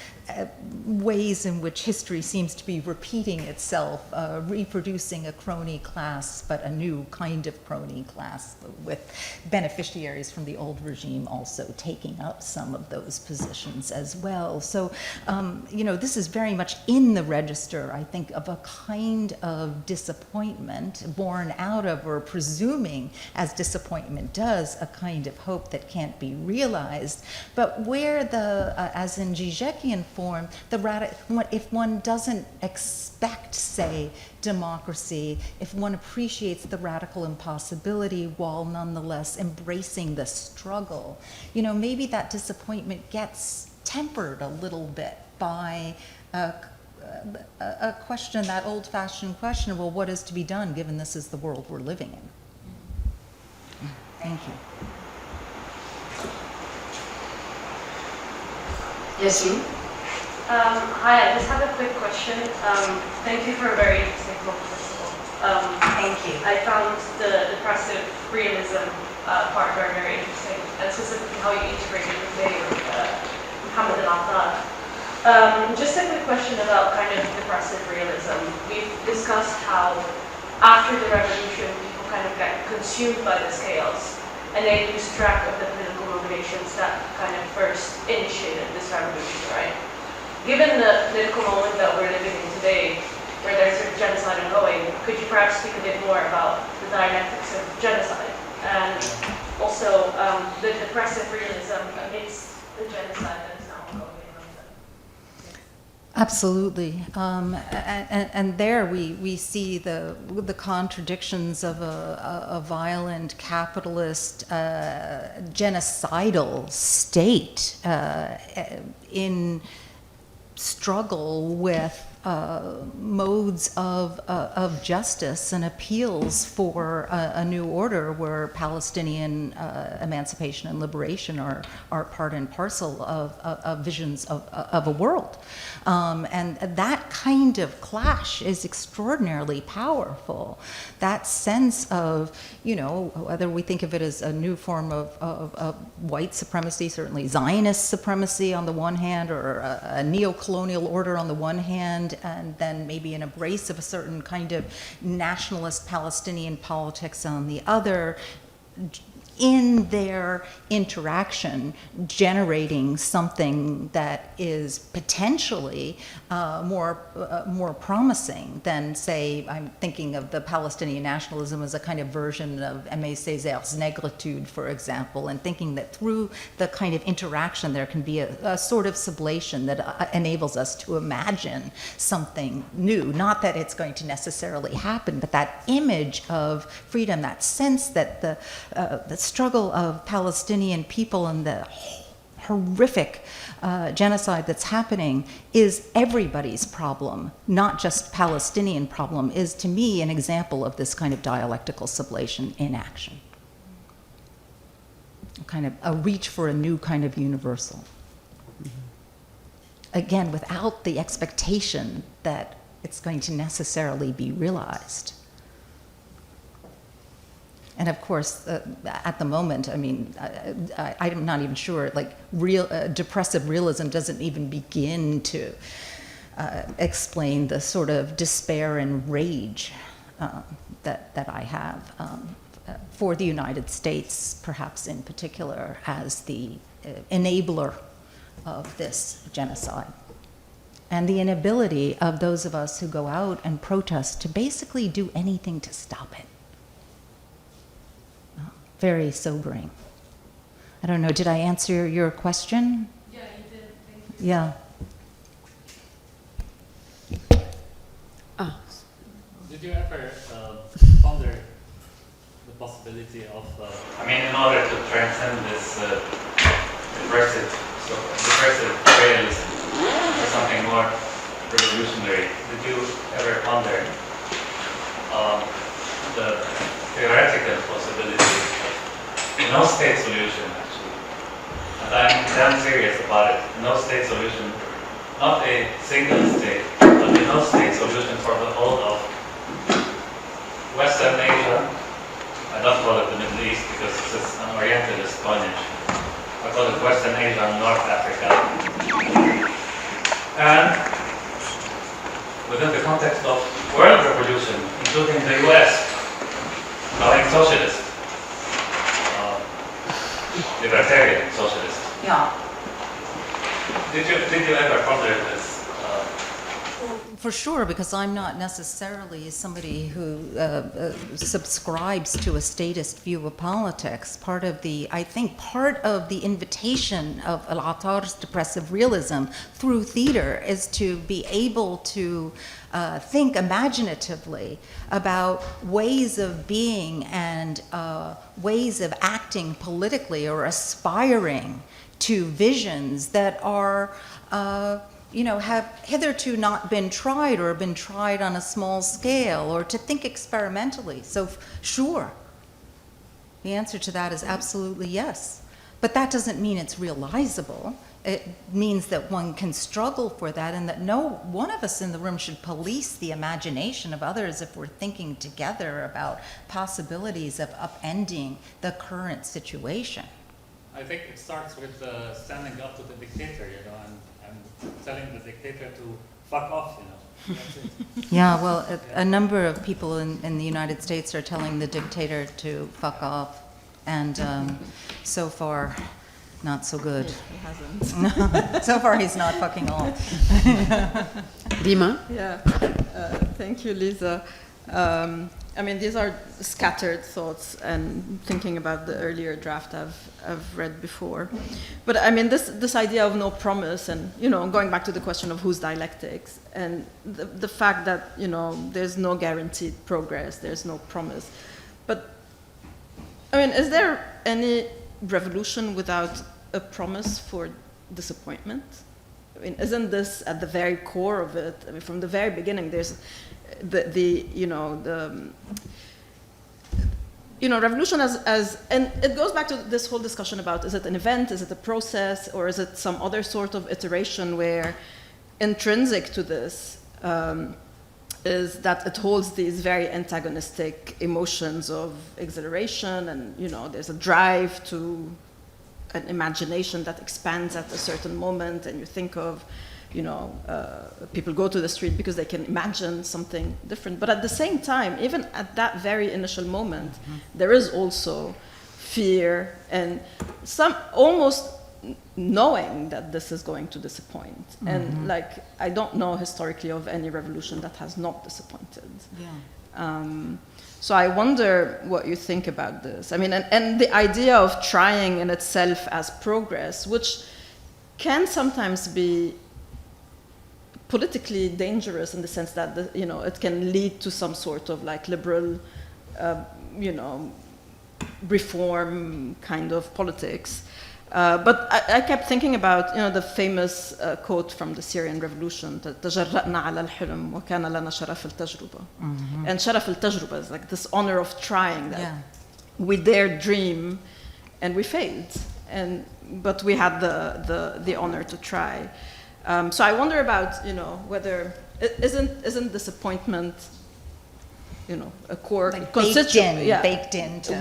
ways in which history seems to be repeating itself, reproducing a crony class, but a new kind of crony class with beneficiaries from the old regime also taking up some of those positions as well. So, this is very much in the register, I think, of a kind of disappointment born out of, or presuming, as disappointment does, a kind of hope that can't be realized, but where as in Zizekian form, if one doesn't expect, say, democracy, if one appreciates the radical impossibility while nonetheless embracing the struggle, you know, maybe that disappointment gets tempered a little bit by a question, that old-fashioned question of, well, what is to be done given this is the world we're living in? Thank you. Yasmin? Hi, I just have a quick question. Thank you for a very interesting talk, first of all. Thank you. I found the depressive realism part very, very interesting, and specifically how you integrated the play with Muhammad al-Attar. Just a quick question about kind of depressive realism. We've discussed how after the revolution, people kind of get consumed by this chaos, and they lose track of the political motivations that kind of first initiated this revolution, right? Given the political moment that we're living in today, where there's a genocide ongoing, could you perhaps speak a bit more about the dynamics of genocide? And also the depressive realism amidst the genocide that is now ongoing in London? Absolutely, and there we see the contradictions of a violent capitalist genocidal state in struggle with modes of justice and appeals for a new order where Palestinian emancipation and liberation are part and parcel of visions of a world. And that kind of clash is extraordinarily powerful. That sense of, you know, whether we think of it as a new form of white supremacy, certainly Zionist supremacy on the one hand, or a neo-colonial order on the one hand, and then maybe an embrace of a certain kind of nationalist Palestinian politics on the other, in their interaction, generating something that is potentially more promising than, say, I'm thinking of the Palestinian nationalism as a kind of version of Aimé Césaire's Négritude, for example, and thinking that through the kind of interaction there can be a sort of sublation that enables us to imagine something new. Not that it's going to necessarily happen, but that image of freedom, that sense that the struggle of Palestinian people and the horrific genocide that's happening is everybody's problem, not just Palestinian problem, is to me an example of this kind of dialectical sublation in action. Kind of a reach for a new kind of universal. Again, without the expectation that it's going to necessarily be realized. And of course, at the moment, I mean, I'm not even sure, like, depressive realism doesn't even begin to explain the sort of despair and rage that I have for the United States, perhaps in particular, as the enabler of this genocide. And the inability of those of us who go out and protest to basically do anything to stop it. Very sobering. I don't know, did I answer your question? Yeah, you did. Thank you. Yeah. Did you ever ponder the possibility of, I mean, in order to transcend this depressive realism or something more revolutionary, did you ever ponder the theoretical possibility of no state solution, actually? And I'm damn serious about it. No state solution, not a single state, but a no state solution for the whole of Western Asia. I don't call it the Middle East because it's an Orientalist coinage. I call it Western Asia and North Africa. And within the context of world revolution, including the US, going socialist, libertarian socialist. Yeah. Did you ever ponder this? For sure, because I'm not necessarily somebody who subscribes to a statist view of politics. I think part of the invitation of Al-Attar's depressive realism through theater is to be able to think imaginatively about ways of being and ways of acting politically or aspiring to visions that are have hitherto not been tried or been tried on a small scale, or to think experimentally. So sure, the answer to that is absolutely yes. But that doesn't mean it's realizable. It means that one can struggle for that, and that no one of us in the room should police the imagination of others if we're thinking together about possibilities of upending the current situation. I think it starts with standing up to the dictator, and telling the dictator to fuck off, That's it. Yeah, well, a number of people in the United States are telling the dictator to fuck off, and so far, not so good. He hasn't. So far, he's not fucking off. Dima? Yeah, thank you, Lisa. These are scattered thoughts and thinking about the earlier draft I've read before. But this idea of no promise and, going back to the question of whose dialectics and the fact that, there's no guaranteed progress, there's no promise. But, is there any revolution without a promise for disappointment? Isn't this at the very core of it? From the very beginning, there's revolution and it goes back to this whole discussion about, is it an event, is it a process, or is it some other sort of iteration where intrinsic to this is that it holds these very antagonistic emotions of exhilaration and, there's a drive to an imagination that expands at a certain moment, and you think of people go to the street because they can imagine something different. But at the same time, even at that very initial moment, there is also fear and some almost knowing that this is going to disappoint. And I don't know historically of any revolution that has not disappointed. Yeah. So I wonder what you think about this. And the idea of trying in itself as progress, which can sometimes be politically dangerous in the sense that it can lead to some sort of liberal, reform kind of politics. But I kept thinking about the famous quote from the Syrian Revolution: "تجرأنا على الحلم وكان لنا شرف التجربة." And شرف التجربة is this honor of trying, that we dared dream and we failed, but we had the honor to try. So I wonder about, whether isn't disappointment, a core constituent, baked into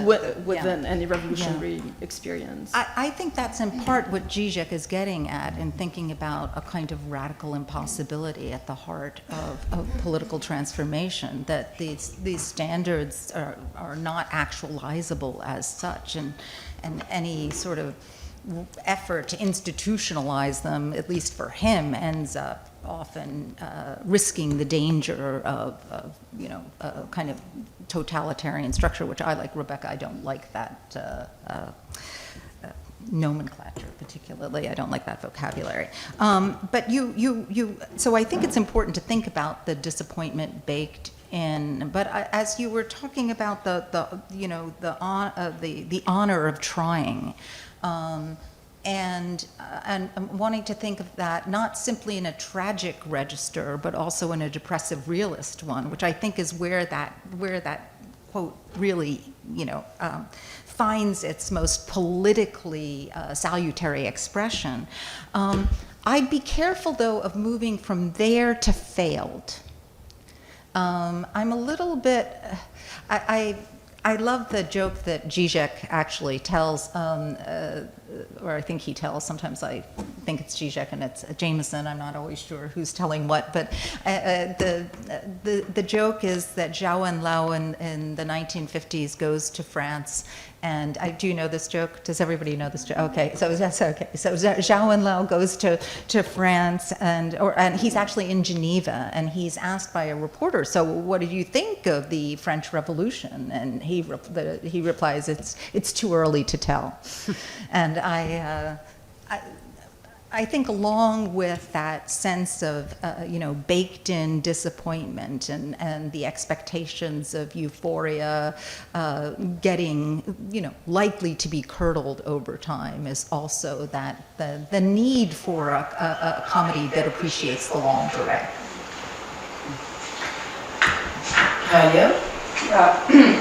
within any revolutionary experience. I think that's in part what Zizek is getting at in thinking about a kind of radical impossibility at the heart of political transformation, that these standards are not actualizable as such, and any sort of effort to institutionalize them, at least for him, ends up often risking the danger of a kind of totalitarian structure, which I, like Rebecca, I don't like that nomenclature particularly. I don't like that vocabulary. But so I think it's important to think about the disappointment baked in. But as you were talking about the honor of trying. And wanting to think of that not simply in a tragic register, but also in a depressive realist one, which I think is where that quote really, finds its most politically salutary expression. I'd be careful, though, of moving from there to failed. I'm a little bit. I love the joke that Zizek actually tells or I think he tells, sometimes I think it's Zizek and it's Jameson, I'm not always sure who's telling what, but the joke is that Zhao Enlao in the 1950s goes to France, and do you know this joke? Does everybody know this joke? Okay, so that's okay. So Zhao Enlao goes to France, and he's actually in Geneva, and he's asked by a reporter, so what do you think of the French Revolution? And he replies, it's too early to tell. And I think along with that sense of, baked in disappointment and the expectations of euphoria getting, likely to be curdled over time is also that the need for a comedy that appreciates the long durée.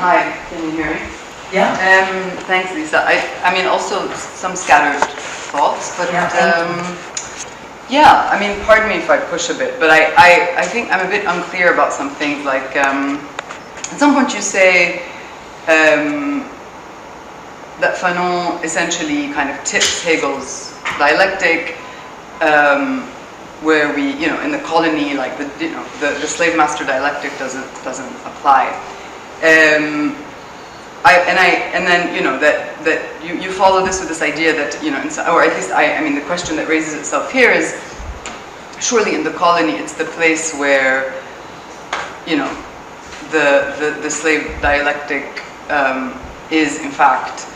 Hi, can you hear me? Yeah. Thanks, Lisa. I mean, also some scattered thoughts, but yeah, I mean, pardon me if I push a bit, but I think I'm a bit unclear about some things. Like, at some point you say that Fanon essentially kind of tips Hegel's dialectic, where we, in the colony, like the slave master dialectic doesn't apply. And then that you follow this with this idea that or at least I mean the question that raises itself here is, surely in the colony it's the place where the slave dialectic is in fact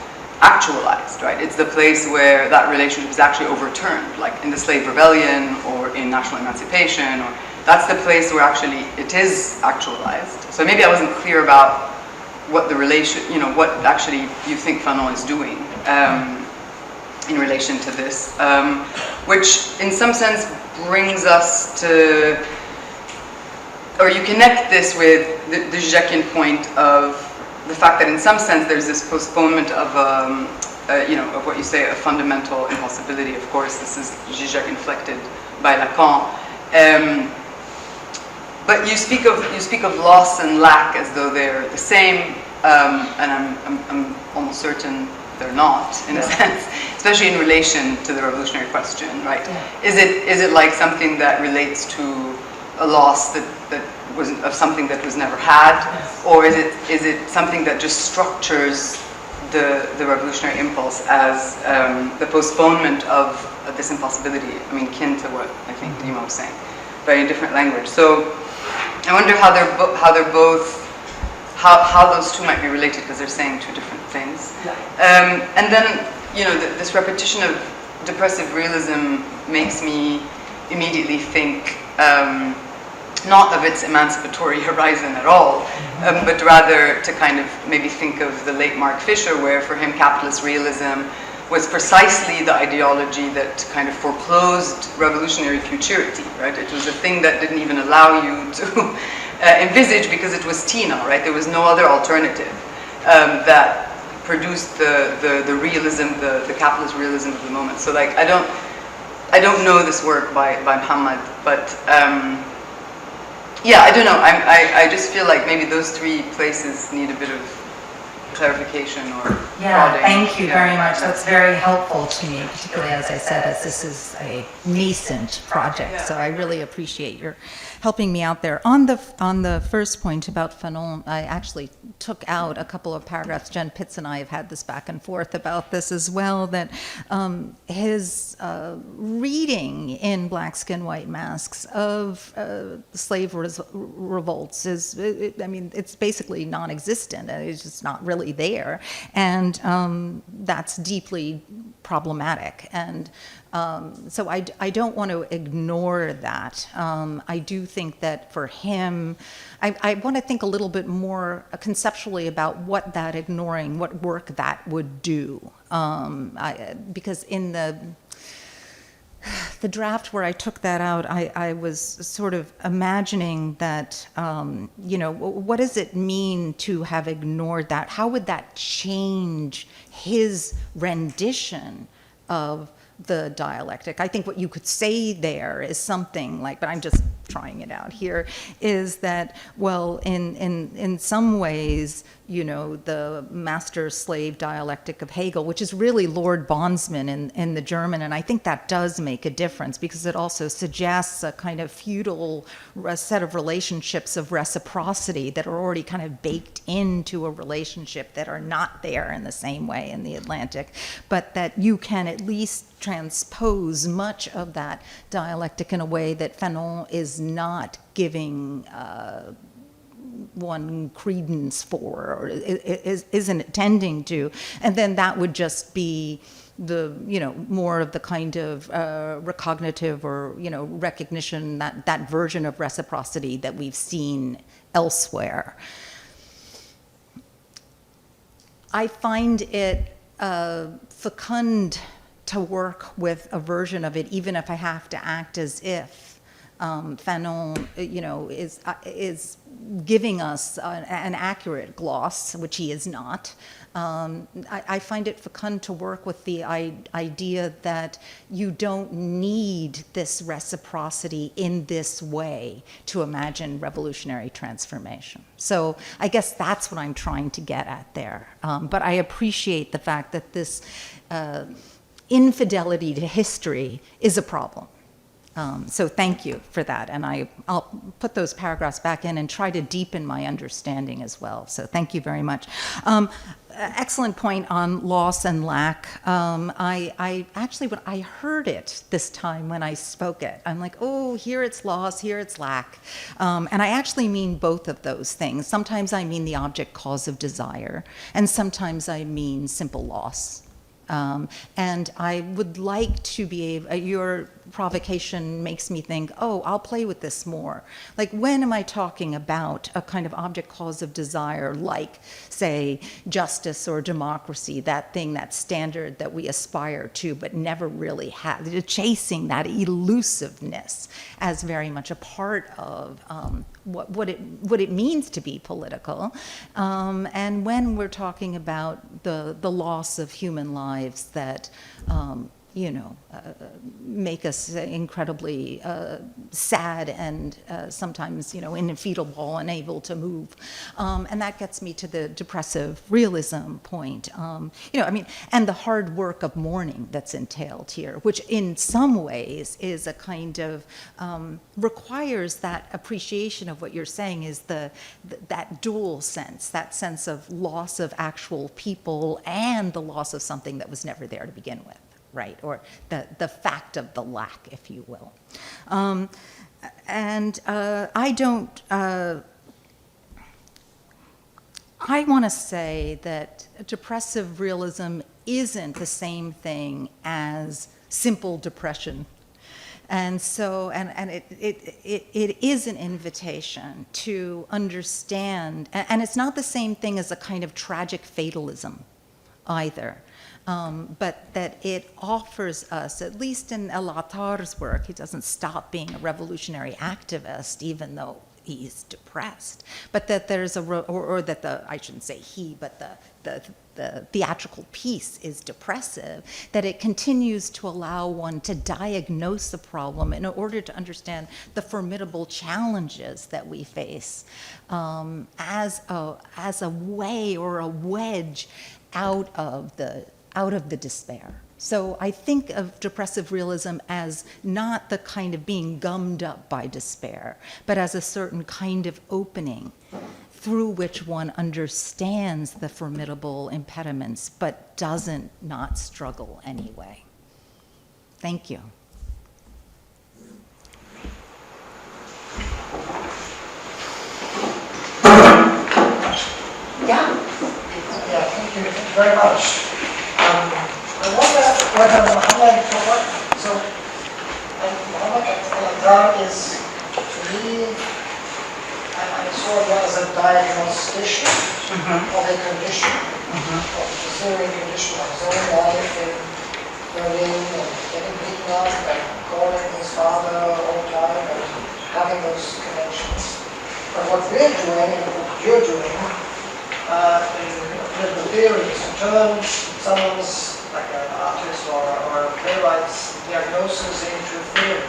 actualized, right? It's the place where that relationship is actually overturned, like in the slave rebellion or in national emancipation, or that's the place where actually it is actualized. So maybe I wasn't clear about what the relation, what actually you think Fanon is doing in relation to this, which in some sense brings us to, or you connect this with the Zizekian point of the fact that in some sense there's this postponement of, of what you say, a fundamental impossibility. Of course, this is Zizek inflected by Lacan. But you speak of loss and lack as though they're the same, and I'm almost certain they're not, in a sense, especially in relation to the revolutionary question, right? Yeah. Is it like something that relates to a loss that was of something that was never had, or is it something that just structures the revolutionary impulse as the postponement of this impossibility? I mean, kin to what I think Dima was saying, but in a different language. So I wonder how those two might be related, because they're saying two different things. And then this repetition of depressive realism makes me immediately think not of its emancipatory horizon at all, but rather to kind of maybe think of the late Mark Fisher, where for him capitalist realism was precisely the ideology that kind of foreclosed revolutionary futurity, right? It was a thing that didn't even allow you to envisage, because it was Tina, right? There was no other alternative that produced the realism, the capitalist realism of the moment. So like I don't know this work by Muhammad, but yeah, I don't know. I just feel like maybe those three places need a bit of clarification or prodding. Thank you very much. That's very helpful to me, particularly as I said, as this is a nascent project. So I really appreciate your helping me out there. On the first point about Fanon, I actually took out a couple of paragraphs. Jen Pitts and I have had this back and forth about this as well, that his reading in Black Skin, White Masks of slave revolts is, it's basically non-existent. It's just not really there. And that's deeply problematic. And so I don't want to ignore that. I do think that for him, I want to think a little bit more conceptually about what that ignoring, what work that would do. Because in the draft where I took that out, I was sort of imagining that, what does it mean to have ignored that? How would that change his rendition of the dialectic? I think what you could say there is something like, but I'm just trying it out here, is that, well, in some ways, you know, the master-slave dialectic of Hegel, which is really Lord Bondsman in the German, and I think that does make a difference because it also suggests a kind of feudal set of relationships of reciprocity that are already kind of baked into a relationship that are not there in the same way in the Atlantic, but that you can at least transpose much of that dialectic in a way that Fanon is not giving one credence for, or isn't intending to, and then that would just be the, you know, more of the kind of recognitive or, you know, recognition, that version of reciprocity that we've seen elsewhere. I find it fecund to work with a version of it, even if I have to act as if Fanon, you know, is giving us an accurate gloss, which he is not. I find it fecund to work with the idea that you don't need this reciprocity in this way to imagine revolutionary transformation. So I guess that's what I'm trying to get at there. But I appreciate the fact that this infidelity to history is a problem. So thank you for that, and I'll put those paragraphs back in and try to deepen my understanding as well. So thank you very much. Excellent point on loss and lack. I actually, when I heard it this time when I spoke it, I'm like, oh, here it's loss, here it's lack. And I actually mean both of those things. Sometimes I mean the object cause of desire, and sometimes I mean simple loss. And I would like to be able, your provocation makes me think, oh, I'll play with this more. Like, when am I talking about a kind of object cause of desire, like, say, justice or democracy, that thing, that standard that we aspire to but never really have, chasing that elusiveness as very much a part of what it means to be political, and when we're talking about the loss of human lives that you know, make us incredibly sad and sometimes, you know, in a fetal ball, unable to move. And that gets me to the depressive realism point. You know, I mean, and the hard work of mourning that's entailed here, which in some ways is a kind of, requires that appreciation of what you're saying is that dual sense, that sense of loss of actual people and the loss of something that was never there to begin with. Right, or the fact of the lack, if you will. I don't, I want to say that depressive realism isn't the same thing as simple depression. And so, and it is an invitation to understand, and it's not the same thing as a kind of tragic fatalism either. But that it offers us, at least in El Attar's work, he doesn't stop being a revolutionary activist, even though he's depressed. But that there's I shouldn't say he, but the theatrical piece is depressive, that it continues to allow one to diagnose the problem in order to understand the formidable challenges that we face as a way or a wedge out of the despair. So I think of depressive realism as not the kind of being gummed up by despair, but as a certain kind of opening through which one understands the formidable impediments, but doesn't not struggle anyway. Thank you. Yeah, thank you very much. I wonder whether Mohammed, so Mohammed al-Attar is, to me, I saw him as a diagnostician of a condition, of the Syrian condition of his own life in Berlin, and getting beaten up and calling his father all the time and having those connections. But what we're doing and what you're doing in political theory is to turn someone's, like an artist or a playwright's diagnosis into theory.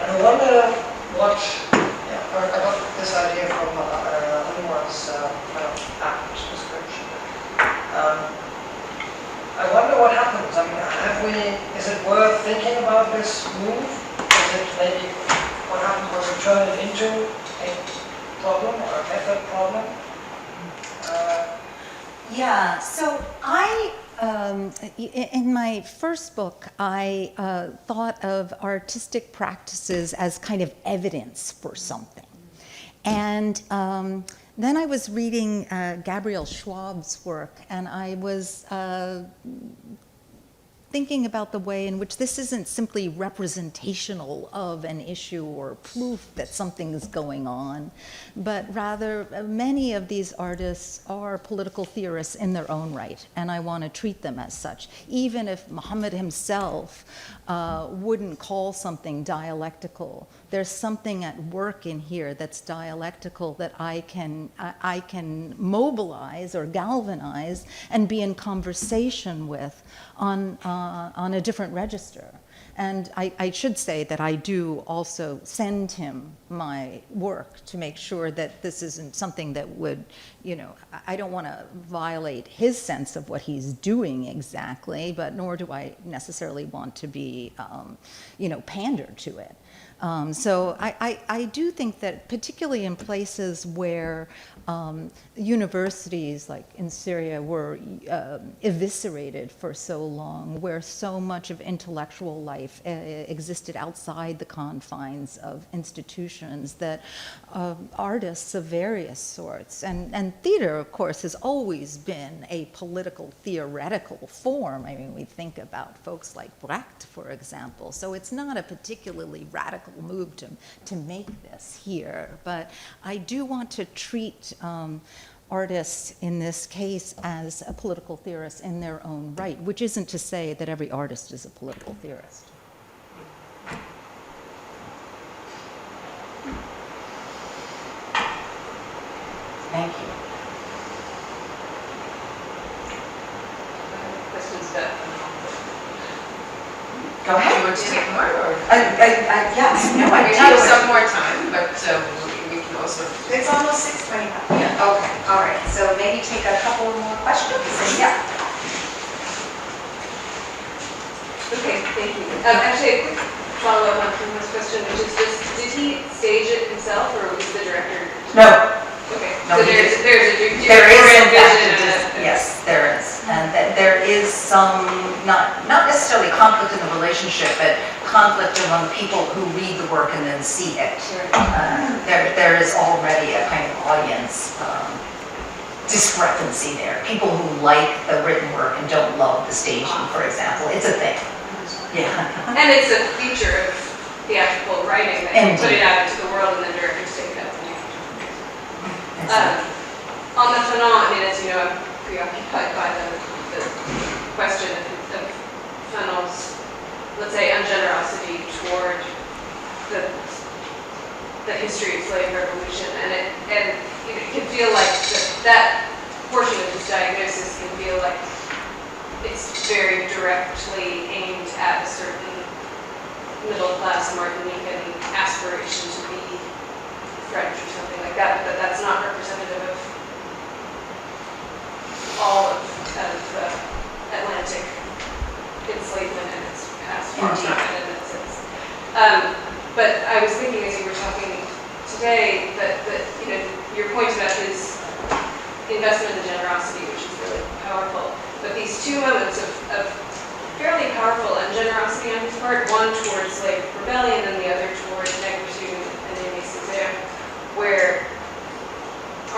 And I wonder what, yeah, or I got this idea from Anwar's kind of apt description. I wonder what happens. I mean, is it worth thinking about this move? Is it maybe what happens was it turn it into a problem or a method problem? Yeah, so in my first book, I thought of artistic practices as kind of evidence for something. And then I was reading Gabriel Schwab's work, and I was thinking about the way in which this isn't simply representational of an issue or proof that something is going on, but rather many of these artists are political theorists in their own right, and I want to treat them as such. Even if Muhammad himself wouldn't call something dialectical, there's something at work in here that's dialectical that I can mobilize or galvanize and be in conversation with on a different register. And I should say that I do also send him my work to make sure that this isn't something that would, I don't want to violate his sense of what he's doing exactly, but nor do I necessarily want to be, pander to it. So I do think that particularly in places where universities like in Syria were eviscerated for so long, where so much of intellectual life existed outside the confines of institutions, that artists of various sorts, and theater, of course, has always been a political theoretical form. I mean, we think about folks like Brecht, for example, so it's not a particularly radical move to make this here, but I do want to treat artists in this case as a political theorist in their own right, which isn't to say that every artist is a political theorist. Thank you. Questions back? Go ahead. Do you want to take more, or? Yes. No, I We do. have some more time, but we can also. It's almost 6:25. Yeah. Okay, all right. So maybe take a couple more questions. Yeah. Okay, thank you. Actually, a quick follow-up on Kim's question, which is just, did he stage it himself, or was the director? No. Okay, No, so he there's a there is in directorial fact vision. yes, there is, and that there is some not necessarily conflict in the relationship, but conflict among people who read the work and then see it. There is already a kind of audience discrepancy there. People who like the written work and don't love the staging, for example. It's a thing. Yeah. And it's a feature of theatrical writing that you put it out into the world and then directors take it up. On the Fanon, I mean, as you know, I'm preoccupied by the question of Fanon's, let's say, ungenerosity toward the history of slave revolution, and it can feel like that portion of his diagnosis can feel like it's very directly aimed at a certain middle-class Martinican aspiration to be French or something like that, but that's not representative of all of Atlantic enslavement and its past far from it in that sense. But I was thinking as you were talking today that your point about his investment in generosity, which is really powerful, but these two moments of fairly powerful ungenerosity on his part, one towards slave rebellion and the other towards negritude and Aimé Césaire, where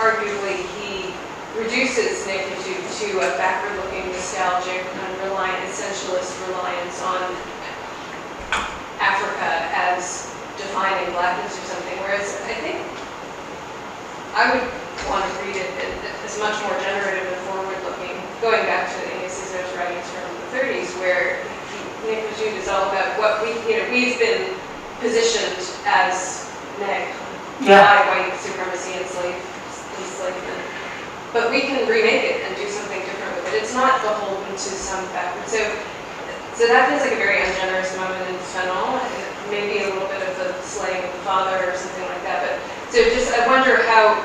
arguably he reduces negritude to a backward-looking, nostalgic, essentialist reliance on Africa as defining blackness or something, whereas I think I would want to read it as much more generative and forward-looking, going back to Aimé Césaire's writings from the 30s, where negritude is all about what we've been positioned as neg by white supremacy and enslavement. But we can remake it and do something different with it. It's not beholden to some backward. So that feels like a very ungenerous moment in Fanon. maybe a little bit of the slaying of the father or something like that. But so just I wonder how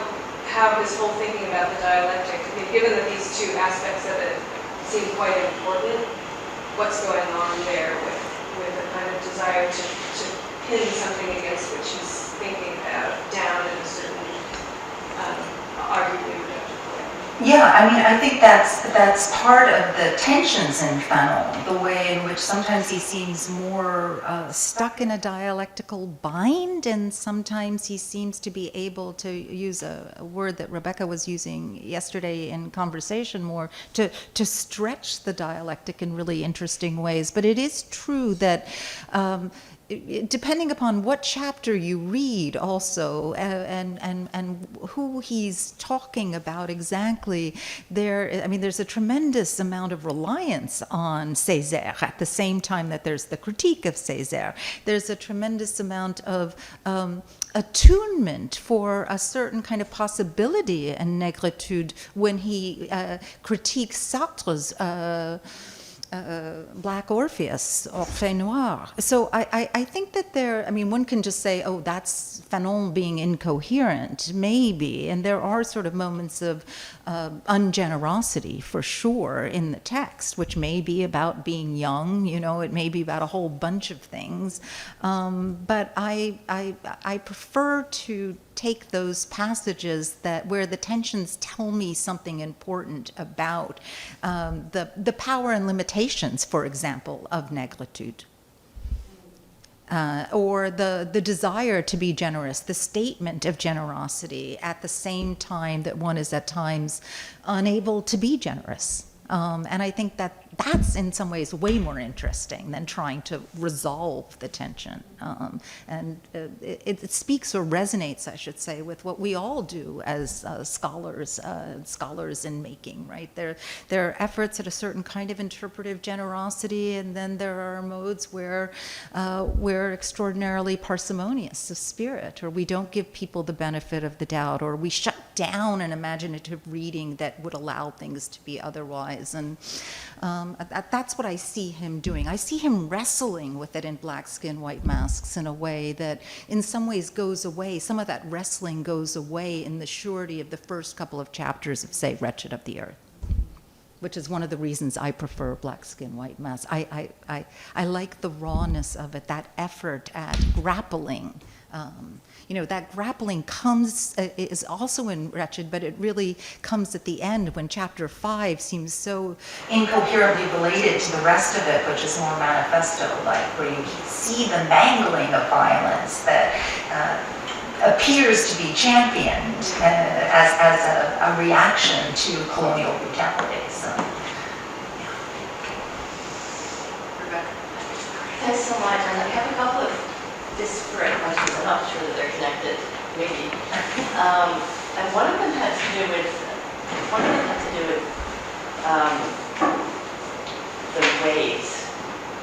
his whole thinking about the dialectic, I mean, given that these two aspects of it seem quite important, what's going on there with a kind of desire to pin something against which he's thinking about down in a certain arguably reductive way. Yeah, I mean, I think that's part of the tensions in Fanon, the way in which sometimes he seems more stuck in a dialectical bind, and sometimes he seems to be able to use a word that Rebecca was using yesterday in conversation more, to stretch the dialectic in really interesting ways. But it is true that depending upon what chapter you read also, and who he's talking about exactly, there's a tremendous amount of reliance on Césaire at the same time that there's the critique of Césaire. There's a tremendous amount of attunement for a certain kind of possibility in Négritude when he critiques Sartre's Black Orpheus, Orphée Noire. So I think that one can just say, oh, that's Fanon being incoherent, maybe, and there are sort of moments of ungenerosity, for sure, in the text, which may be about being young, it may be about a whole bunch of things, but I prefer to take those passages where the tensions tell me something important about the power and limitations, for example, of Négritude. Or the desire to be generous, the statement of generosity at the same time that one is at times unable to be generous. And I think that's in some ways way more interesting than trying to resolve the tension. It speaks or resonates, I should say, with what we all do as scholars in making, right? There are efforts at a certain kind of interpretive generosity, and then there are modes where we're extraordinarily parsimonious of spirit, or we don't give people the benefit of the doubt, or we shut down an imaginative reading that would allow things to be otherwise. And that's what I see him doing. I see him wrestling with it in Black Skin, White Masks in a way that in some ways goes away. Some of that wrestling goes away in the surety of the first couple of chapters of, say, Wretched of the Earth, which is one of the reasons I prefer Black Skin, White Masks. I like the rawness of it, that effort at grappling. That grappling is also in Wretched, but it really comes at the end when chapter 5 seems so incoherently related to the rest of it, which is more manifesto-like, where you see the mangling of violence that appears to be championed as a reaction to colonial brutality. So, Thanks so much. And I have a couple of disparate questions. I'm not sure that they're connected, maybe. And one of them had to do with the weight,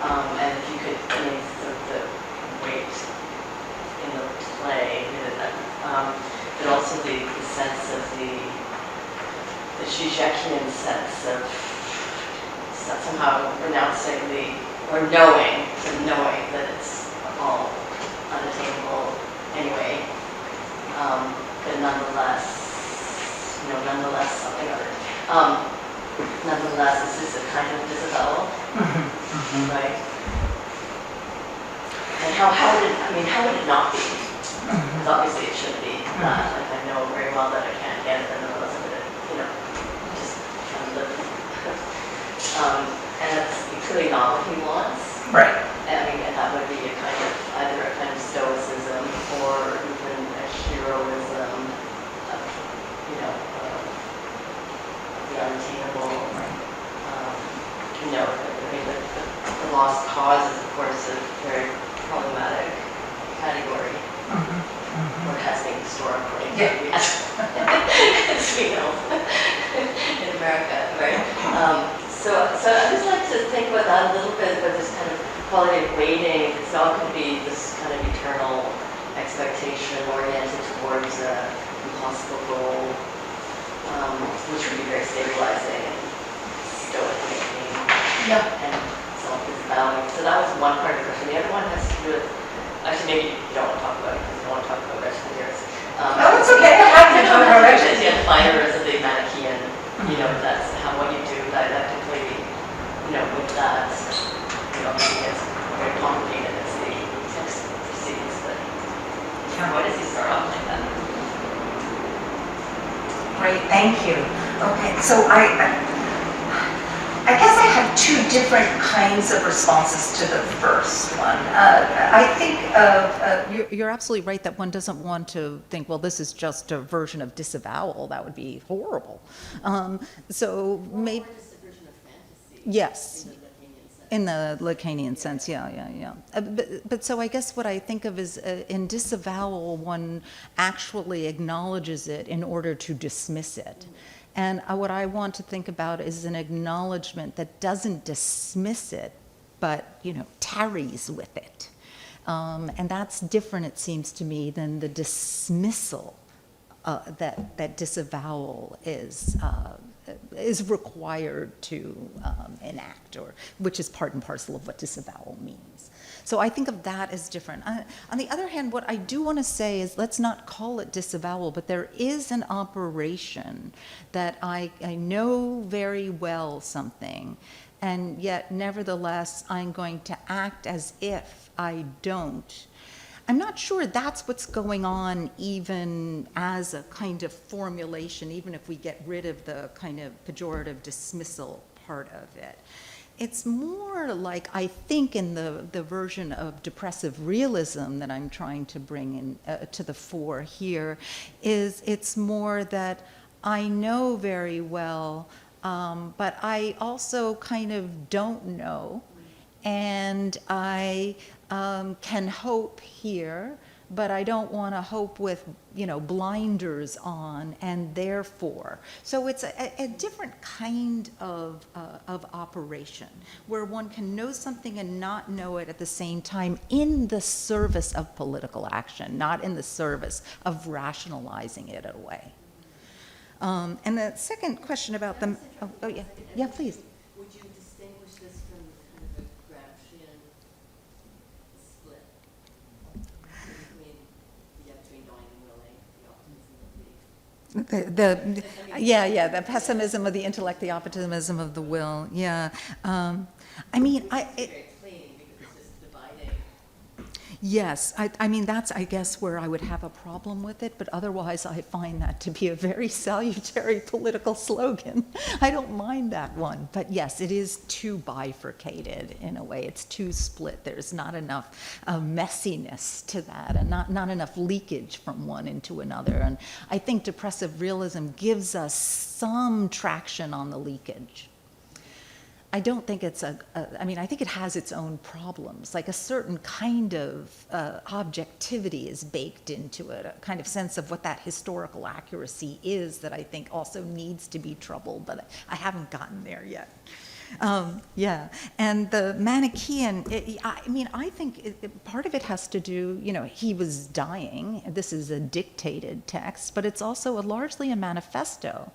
and if you could, sort of the weight in the play, but also the sense of the Žižekian sense of somehow renouncing or knowing that it's all unattainable anyway, but nonetheless something other. Nonetheless, this is a kind of Isabel, right? And how would it not be? Because obviously it should be that. Like, I know very well that I can't get it, and nonetheless I'm gonna, just kind of live. And that's clearly not what he wants. right. And that would be either a kind of stoicism or even a heroism of, the unattainable. The lost cause is, of course, a very problematic category, or has been historically, as we know, in America, right? So I just like to think about that a little bit, about this kind of quality of waiting. It's not going to be this kind of eternal expectation oriented towards an impossible goal, which would be very stabilizing and stoic making and self-disavowing. So that was one part of the question. The other one has to do with actually maybe you don't want to talk about it because you don't want to talk about Gretchen Harris. Oh, it's okay. I'm happy to talk about Gretchen. You define her as a big Manichaean, that's how what you do dialectically, with that, I think it's very complicated as the text proceeds, but why does he start off like that? Great, thank you. Okay, so I guess I have two different kinds of responses to the first one. I think You're absolutely right that one doesn't want to think, well, this is just a version of disavowal. That would be horrible. So maybe. Just a version of fantasy. Yes. In the Lacanian In the Lacanian sense, sense. yeah. But so I guess what I think of is in disavowal, one actually acknowledges it in order to dismiss it. And what I want to think about is an acknowledgement that doesn't dismiss it, but, tarries with it. And that's different, it seems to me, than the dismissal that disavowal is required to enact, which is part and parcel of what disavowal means. So I think of that as different. On the other hand, what I do want to say is let's not call it disavowal, but there is an operation that I know very well something, and yet nevertheless I'm going to act as if I don't. I'm not sure that's what's going on even as a kind of formulation, even if we get rid of the kind of pejorative dismissal part of it. It's more like, I think, in the version of depressive realism that I'm trying to bring in to the fore here, is it's more that I know very well, but I also kind of don't know, and I can hope here, but I don't want to hope with, blinders on, and therefore. So it's a different kind of operation, where one can know something and not know it at the same time in the service of political action, not in the service of rationalizing it away. And the second question about them, yeah, please. Would you distinguish this from kind of a Gramscian split between knowing and willing, the optimism of the The pessimism of the intellect, the optimism of the will. Yeah, very clean because it's just dividing. Yes, I mean, that's, I guess, where I would have a problem with it, but otherwise I find that to be a very salutary political slogan. I don't mind that one, but yes, it is too bifurcated in a way. It's too split. There's not enough messiness to that, and not enough leakage from one into another. And I think depressive realism gives us some traction on the leakage. I don't think it's I think it has its own problems. Like a certain kind of objectivity is baked into it, a kind of sense of what that historical accuracy is that I think also needs to be troubled, but I haven't gotten there yet. And the Manichaean, I think part of it has to do, he was dying. This is a dictated text, but it's also largely a manifesto.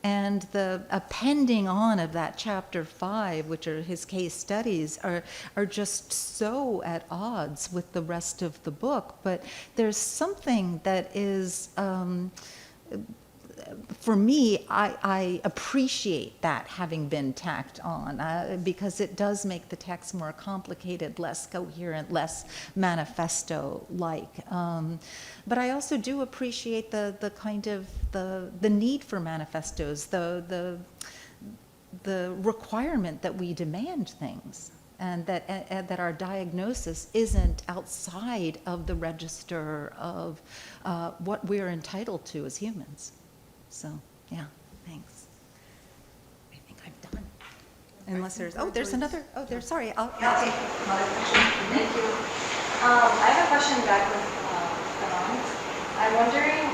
And the appending on of that chapter 5, which are his case studies, are just so at odds with the rest of the book. But there's something that is, for me, I appreciate that having been tacked on, because it does make the text more complicated, less coherent, less manifesto-like. But I also do appreciate the kind of the need for manifestos, the requirement that we demand things, and that our diagnosis isn't outside of the register of what we're entitled to as humans. So, yeah, thanks. I think I'm done. Unless there's another, sorry. I'll take another question. Thank you. I have a question back with Anand. I'm wondering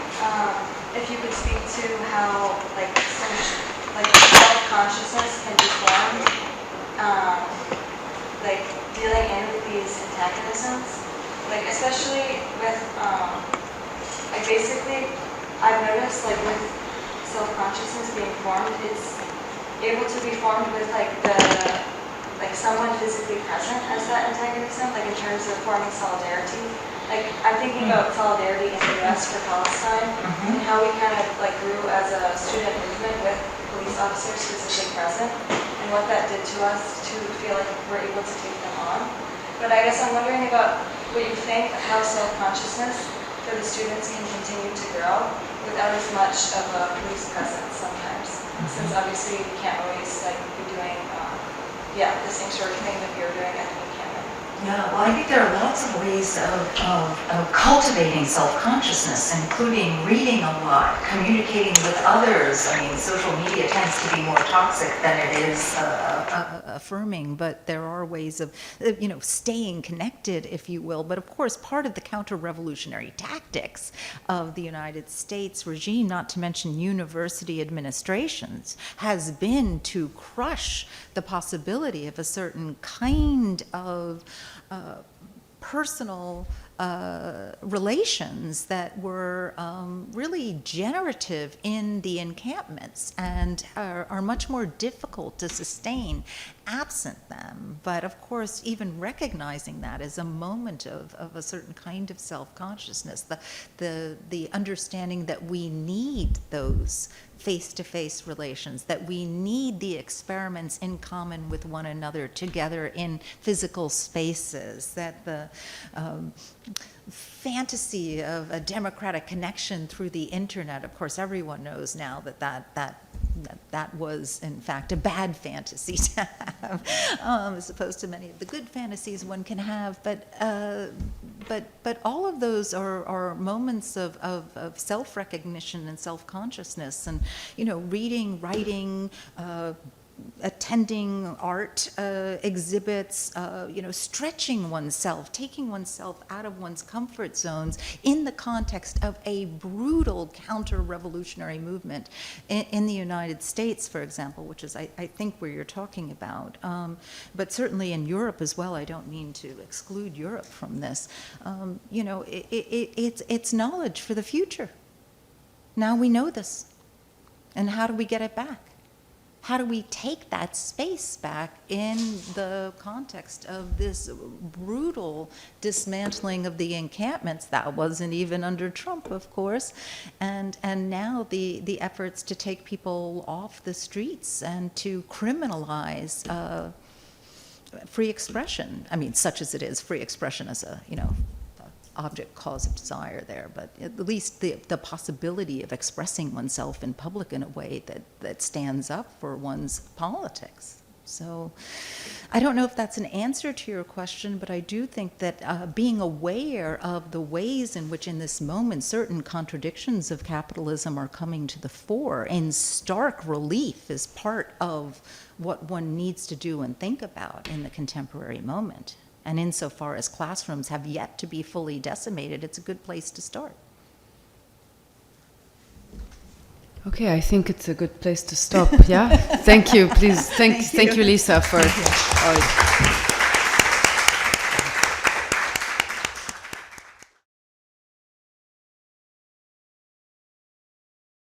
if you could speak to how self-consciousness can be formed, dealing in with these antagonisms, especially with I've noticed with self-consciousness being formed, it's able to be formed with the like someone physically present as that antagonism, like in terms of forming solidarity. Like I'm thinking about solidarity in the U.S. for Palestine and how we kind of like grew as a student movement with police officers physically present and what that did to us to feel like we're able to take them on. But I guess I'm wondering about what you think of how self-consciousness for the students can continue to grow without as much of a police presence sometimes, since obviously we can't always like be doing, the same sort of thing that we were doing at the encampment. Yeah, well, I think there are lots of ways of cultivating self-consciousness, including reading a lot, communicating with others. I mean, social media tends to be more toxic than it is affirming, but there are ways of, staying connected, if you will. But of course, part of the counter-revolutionary tactics of the United States regime, not to mention university administrations, has been to crush the possibility of a certain kind of personal relations that were really generative in the encampments and are much more difficult to sustain absent them. But of course, even recognizing that is a moment of a certain kind of self-consciousness, the understanding that we need those face-to-face relations, that we need the experiments in common with one another together in physical spaces, that the fantasy of a democratic connection through the internet, of course, everyone knows now that was in fact a bad fantasy to have, as opposed to many of the good fantasies one can have. But all of those are moments of self-recognition and self-consciousness, and reading, writing, attending art exhibits, stretching oneself, taking oneself out of one's comfort zones in the context of a brutal counter-revolutionary movement in the United States, for example, which is, I think, where you're talking about. But certainly in Europe as well. I don't mean to exclude Europe from this. It's knowledge for the future. Now we know this. And how do we get it back? How do we take that space back in the context of this brutal dismantling of the encampments? That wasn't even under Trump, of course. And now the efforts to take people off the streets and to criminalize free expression. I mean, such as it is, free expression as a, object, cause of desire there, but at least the possibility of expressing oneself in public in a way that stands up for one's politics. So I don't know if that's an answer to your question, but I do think that being aware of the ways in which in this moment certain contradictions of capitalism are coming to the fore in stark relief is part of what one needs to do and think about in the contemporary moment. And insofar as classrooms have yet to be fully decimated, it's a good place to start. Okay, I think it's a good place to stop. Yeah? Thank you. Please, thank you, Lisa, for...